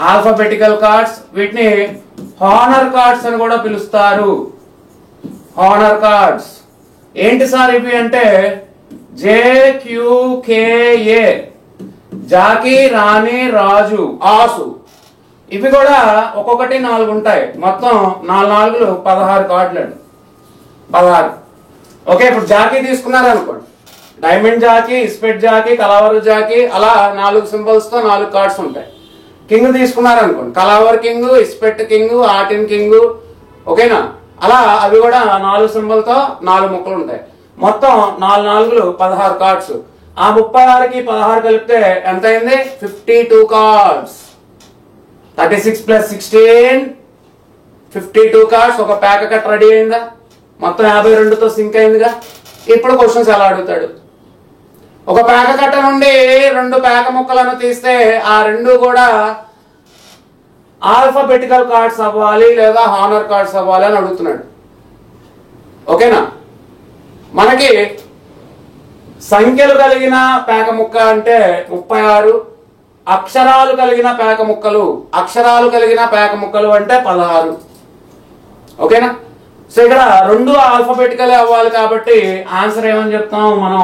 Speaker 1: ఆల్ఫాబెటికల్ కార్డ్స్, వీటిని హానర్ కార్డ్స్ అని కూడా పిలుస్తారు. హానర్ కార్డ్స్ ఏంటి సార్ ఇవి అంటే JQKA, జాకి, రాణి, రాజు, ఆసు. ఇవి కూడా ఒక్కొక్కటి 4 ఉంటాయి. మొత్తం 4 16 కార్డులు అండి. 16. ఓకే. ఇప్పుడు జాకీ తీసుకున్నారు అనుకోండి, diamond Jackie, Ispat Jackie, కలావర్ Jackie, అలా 4 సింబల్స్ తో 4 కార్డ్స్ ఉంటాయి. కింగ్ తీసుకున్నారు అనుకోండి, కలావర్ కింగ్, ఇస్పెట్ కింగ్, ఆటిన్ కింగ్. ఓకేనా. అలా అవి కూడా 4 సింబల్ తో 4 ముక్కలు ఉంటాయి. మొత్తం 4 16 కార్డ్స్. ఆ 36కి 16 కలిపితే ఎంత అయింది? 52 కార్డ్స్. 36 + 16 52 కార్డ్స్. ఒక ప్యాక్ కట్ రెడీ అయిందా? మొత్తం 52తో సింక్ అయిందిగా. ఇప్పుడు క్వశ్చన్స్ ఎలా అడుగుతాడు? ఒక పేక కట్ట నుండి 2 పేక ముక్కలను తీస్తే ఆ 2 కూడా ఆల్ఫాబెటికల్ కార్డ్స్ అవ్వాలి లేదా హానర్ కార్డ్స్ అవ్వాలి అని అడుగుతున్నాడు. ఓకేనా. మనకి సంఖ్యలు కలిగిన పేక ముక్క అంటే 36, అక్షరాలు కలిగిన పేక ముక్కలు అంటే 16. ఓకేనా. సో ఇక్కడ 2 ఆల్ఫాబెటికల్ అవ్వాలి కాబట్టి ఆన్సర్ ఏమని చెప్తాం మనం?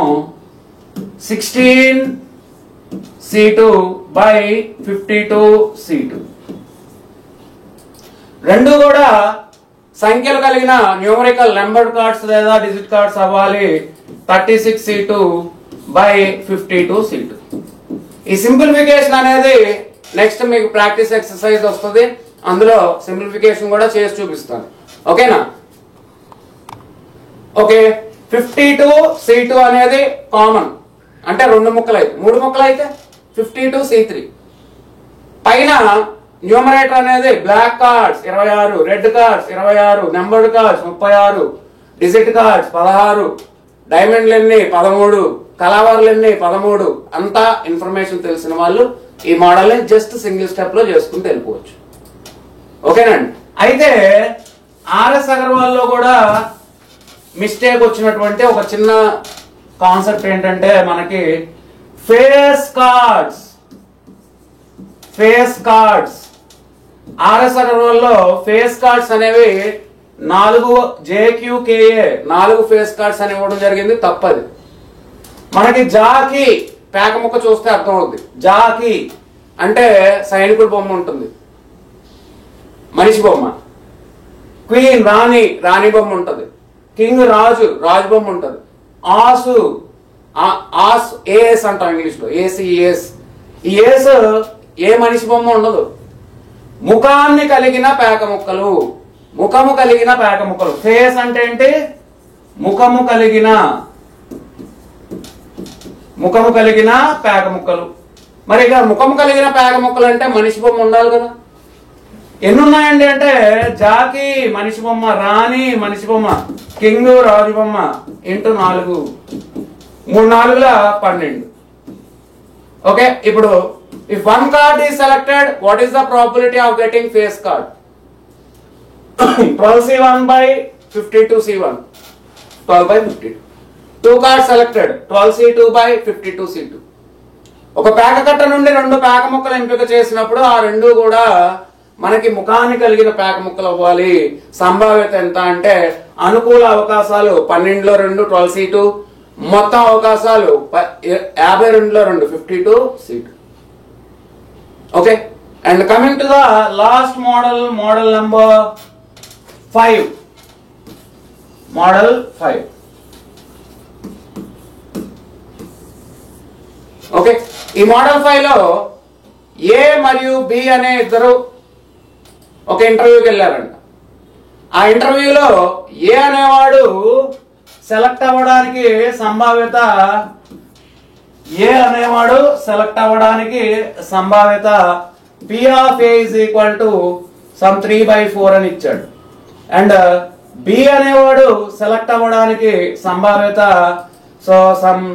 Speaker 1: 16C2/52C2. 2 కూడా సంఖ్యలు కలిగిన న్యూమరికల్ నెంబర్డ్ కార్డ్స్ లేదా డిజిట్ కార్డ్స్ అవ్వాలి. 36C2/52C2. ఈ సింప్లిఫికేషన్ అనేది నెక్స్ట్ మీకు ప్రాక్టీస్ ఎక్సర్సైజ్ వస్తుంది. అందులో సింప్లిఫికేషన్ కూడా చేసి చూపిస్తాను. ఓకేనా. ఓకే. 52C2 అనేది కామన్ అంటే 2 ముక్కలు అయితే, 3 ముక్కలు అయితే 52C3. పైన న్యూమరేటర్ అనేది black cards 26, red cards 26, numbered cards 36, digit cards 16, డైమండ్లన్నీ 13, కలావర్లన్నీ 13. అంతా ఇన్ఫర్మేషన్ తెలిసిన వాళ్ళు ఈ మోడల్ని జస్ట్ సింగిల్ స్టెప్ లో చేసుకుంటూ వెళ్ళిపోవచ్చు. ఓకేనండి. అయితే ఆర్ఎస్ అగర్వాల్ లో కూడా మిస్టేక్ వచ్చినటువంటి ఒక చిన్న కాన్సెప్ట్ ఏంటంటే మనకి ఫేస్ కార్డ్స్. ఆర్ఎస్ అగర్వాల్ లో ఫేస్ కార్డ్స్ అనేవి 4 JQKA 4 ఫేస్ కార్డ్స్ అని ఇవ్వడం జరిగింది. తప్పది. మనకి జాకీ పేక ముక్క చూస్తే అర్థం అవుతుంది. జాకీ అంటే సైనికుడి బొమ్మ ఉంటుంది, మనిషి బొమ్మ. క్వీన్ రాణి బొమ్మ ఉంటుంది. కింగ్ రాజు బొమ్మ ఉంటుంది. ఆసు ఏఎస్ అంటాం ఇంగ్లీష్ లో, ఏసిఎస్. ఈ ఏస్ ఏ మనిషి బొమ్మ ఉండదు. ముఖాన్ని కలిగిన పేక ముక్కలు, ముఖము కలిగిన పేక ముక్కలు. ఫేస్ అంటే ఏంటి? ముఖము కలిగిన పేక ముక్కలు. మరి ఇక ముఖము కలిగిన పేక ముక్కలు అంటే మనిషి బొమ్మ ఉండాలి కదా. ఎన్ని ఉన్నాయండి అంటే జాకీ మనిషి బొమ్మ, రాణి మనిషి బొమ్మ, కింగ్ రాజు బొమ్మ ఇంటూ 4, 3 4 12. ఓకే. ఇప్పుడు if one card is selected, what is the probability of getting face card? 12C1/52C1, 12/52. 2 cards selected, 12C2/52C2. ఒక పేక కట్ట నుండి 2 పేక ముక్కలు ఎంపిక చేసినప్పుడు ఆ 2 కూడా మనకి ముఖాన్ని కలిగిన పేక ముక్కలు అవ్వాలి. సంభావ్యత ఎంత అంటే అనుకూల అవకాశాలు 12లో 2 12C2, మొత్తం అవకాశాలు 52లో 2 52C2. Okay. And coming to the last model number 5. Model 5. Okay. ఈ మోడల్ 5 లో ఏ మరియు బి అనే ఇద్దరు ఒక ఇంటర్వ్యూకి వెళ్ళారంట. ఆ ఇంటర్వ్యూలో ఏ అనేవాడు సెలెక్ట్ అవ్వడానికి సంభావ్యత P of A = some 3/4 అని ఇచ్చాడు. అండ్ బి అనేవాడు సెలెక్ట్ అవ్వడానికి సంభావ్యత సో సమ్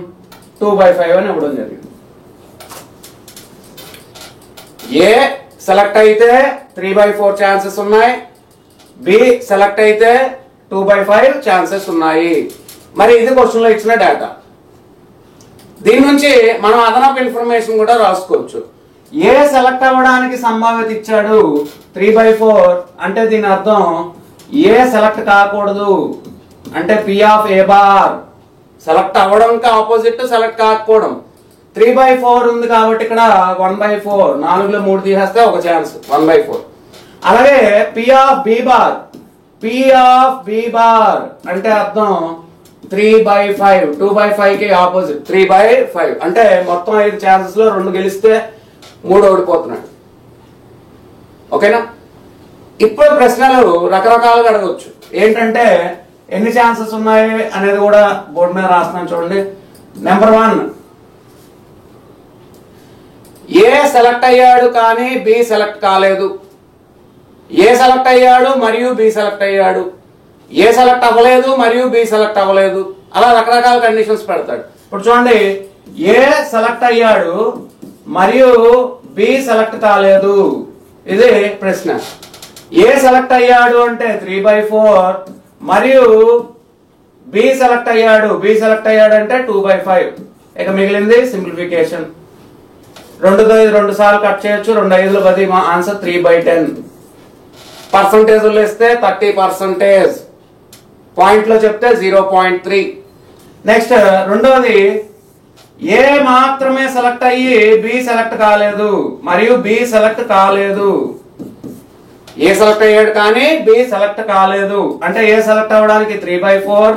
Speaker 1: 2/5 అని ఇవ్వడం జరిగింది. ఏ సెలెక్ట్ అయితే 3/4 ఛాన్సెస్ ఉన్నాయి, బి సెలెక్ట్ అయితే 2/5 ఛాన్సెస్ ఉన్నాయి. మరి ఇది క్వశ్చన్ లో ఇచ్చిన డేటా. దీని నుంచి మనం అదనపు ఇన్ఫర్మేషన్ కూడా రాసుకోవచ్చు. ఏ సెలెక్ట్ అవ్వడానికి సంభావ్యత ఇచ్చాడు 3/4 అంటే దీని అర్థం ఏ సెలెక్ట్ కాకూడదు అంటే P of A bar. Select అవ్వడానికి ఆపోజిట్ సెలెక్ట్ కాకపోవడం. 3/4 ఉంది కాబట్టి ఇక్కడ 1/4, 4లో 3 తీసేస్తే ఒక ఛాన్స్ 1/4. అలాగే P of B bar, P of B bar అంటే అర్థం 3/5, 2/5 కి ఆపోజిట్ 3/5 అంటే మొత్తం 5 ఛాన్సెస్ లో 2 గెలిస్తే 3 ఓడిపోతున్నాడు. ఓకేనా? ఇప్పుడు ప్రశ్నలు రకరకాలుగా అడగవచ్చు. ఏంటంటే ఎన్ని ఛాన్సెస్ ఉన్నాయి అనేది కూడా బోర్డు మీద రాస్తున్నాను చూడండి. నెంబర్ 1, ఏ సెలెక్ట్ అయ్యాడు కానీ బి సెలెక్ట్ కాలేదు. ఏ సెలెక్ట్ అయ్యాడు మరియు బి సెలెక్ట్ అయ్యాడు. ఏ సెలెక్ట్ అవ్వలేదు మరియు బి సెలెక్ట్ అవ్వలేదు. అలా రకరకాల కండిషన్స్ పెడతాడు. ఇప్పుడు చూడండి, ఏ సెలెక్ట్ అయ్యాడు మరియు బి సెలెక్ట్ కాలేదు. ఇది ప్రశ్న. ఏ సెలెక్ట్ అయ్యాడు అంటే 3/4 మరియు బి సెలెక్ట్ అయ్యాడు అంటే 2/5. ఇక మిగిలింది సింప్లిఫికేషన్. 2తో 2 సార్లు కట్ చేయొచ్చు. 2 5లు 10. మా ఆన్సర్ 3/10. పర్సంటేజ్ లో ఇస్తే 30%, పాయింట్ లో చెప్తే 0.3. నెక్స్ట్ రెండోది, ఏ మాత్రమే సెలెక్ట్ అయ్యి బి సెలెక్ట్ కాలేదు మరియు బి సెలెక్ట్ కాలేదు. ఏ సెలెక్ట్ అయ్యాడు కానీ బి సెలెక్ట్ కాలేదు అంటే ఏ సెలెక్ట్ అవ్వడానికి 3/4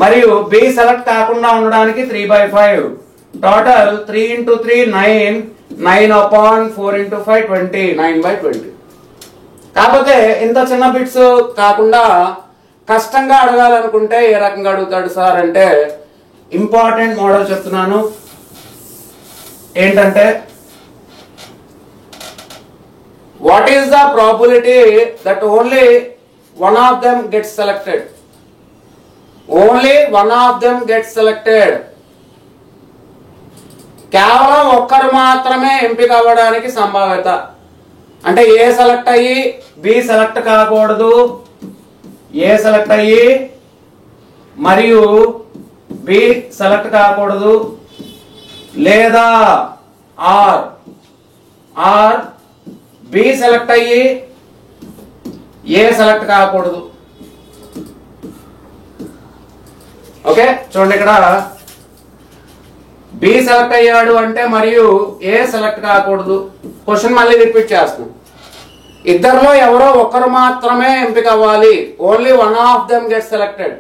Speaker 1: మరియు బి సెలెక్ట్ కాకుండా ఉండడానికి 3/5. టోటల్ 3 × 3 9, 9/4 × 5 20, 9/20. కాకపోతే ఇంత చిన్న బిట్స్ కాకుండా కష్టంగా అడగాలనుకుంటే ఏ రకంగా అడుగుతాడు సార్ అంటే ఇంపార్టెంట్ మోడల్ చెప్తున్నాను. ఏంటంటే what is the probability that only one of them gets selected? Only one of them gets selected. కేవలం ఒక్కరు మాత్రమే ఎంపిక అవ్వడానికి సంభావ్యత అంటే ఏ సెలెక్ట్ అయ్యి బి సెలెక్ట్ కాకూడదు, ఏ సెలెక్ట్ అయ్యి మరియు బి సెలెక్ట్ కాకూడదు, లేదా ఆర్ బి సెలెక్ట్ అయ్యి ఏ సెలెక్ట్ కాకూడదు. ఓకే చూడండి, ఇక్కడ బి సెలెక్ట్ అయ్యాడు అంటే మరియు ఏ సెలెక్ట్ కాకూడదు. క్వశ్చన్ మళ్ళీ రిపీట్ చేస్తాం. ఇద్దరిలో ఎవరో ఒక్కరు మాత్రమే ఎంపిక అవ్వాలి. Only one of them get selected.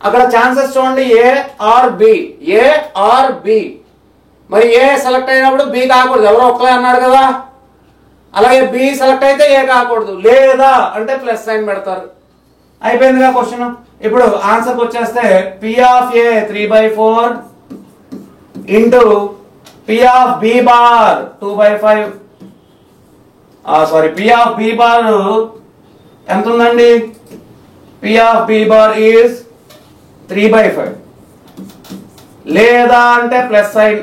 Speaker 1: అక్కడ ఛాన్సెస్ చూడండి, ఏ ఆర్ బి. మరి ఏ సెలెక్ట్ అయినప్పుడు బి కాకూడదు, ఎవరో ఒక్కలే అన్నాడు కదా. అలాగే బి సెలెక్ట్ అయితే ఏ కాకూడదు, లేదా అంటే ప్లస్ సైన్ పెడతారు. అయిపోయిందిగా క్వశ్చన్. ఇప్పుడు ఆన్సర్ వచ్చేస్తే P of A 3/4 into P of B bar 2/5. Sorry, P of B bar ఎంత ఉందండి? P of B bar is 3/5. లేదా అంటే ప్లస్ సైన్,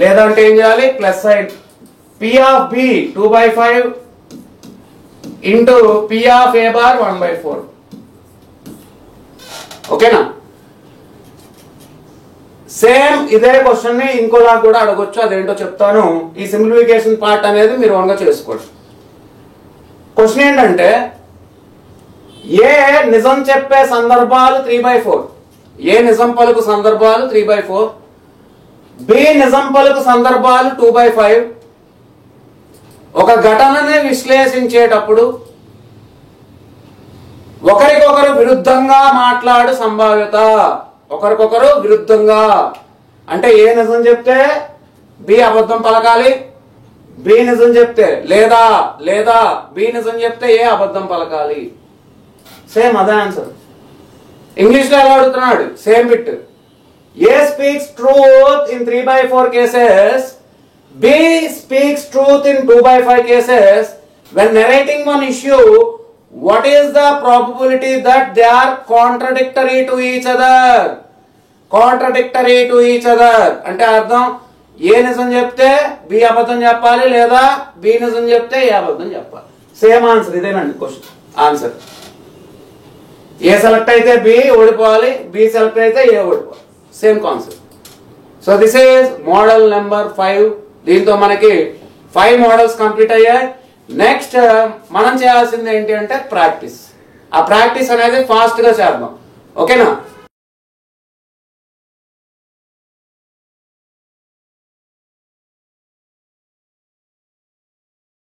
Speaker 1: లేదా అంటే ఏం చేయాలి? Plus sign. P of B 2/5 into P of A bar 1/4. ఓకేనా? సేమ్ ఇదే క్వశ్చన్ ని ఇంకోలా కూడా అడగొచ్చు. అదేంటో చెప్తాను. ఈ సింప్లిఫికేషన్ పార్ట్ అనేది మీరు ఓన్గా చేసుకోండి. క్వశ్చన్ ఏంటంటే ఏ నిజం చెప్పే సందర్భాలు 3/4, ఏ నిజం పలుకు సందర్భాలు 3/4, బి నిజం పలుకు సందర్భాలు 2/5. ఒక ఘటనని విశ్లేషించేటప్పుడు ఒకరికొకరు విరుద్ధంగా మాట్లాడు సంభావ్యత. ఒకరికొకరు విరుద్ధంగా అంటే ఏ నిజం చెప్తే బి అబద్ధం పలకాలి, బి నిజం చెప్తే లేదా బి నిజం చెప్తే ఏ అబద్ధం పలకాలి. సేమ్ అదే ఆన్సర్. ఇంగ్లీష్ లో ఎలా అడుగుతున్నాడు? Same bit. A speaks truth in 3/4 cases, B speaks truth in 2/5 cases. When narrating one issue, what is the probability that they are contradictory to each other? Contradictory to each other అంటే అర్థం ఏ నిజం చెప్తే B అబద్ధం చెప్పాలి, లేదా B నిజం చెప్తే ఏ అబద్ధం చెప్పాలి. సేమ్ ఆన్సర్ ఇదేనండి క్వశ్చన్ ఆన్సర్. ఏ సెలెక్ట్ అయితే బి ఓడిపోవాలి, బి సెలెక్ట్ అయితే ఏ ఓడిపోవాలి. Same concept. So this is model number 5. దీంతో మనకి 5 మోడల్స్ కంప్లీట్ అయ్యాయి. నెక్స్ట్ మనం చేయాల్సింది ఏంటి అంటే ప్రాక్టీస్. ఆ ప్రాక్టీస్ అనేది ఫాస్ట్ గా చేద్దాం. ఓకేనా?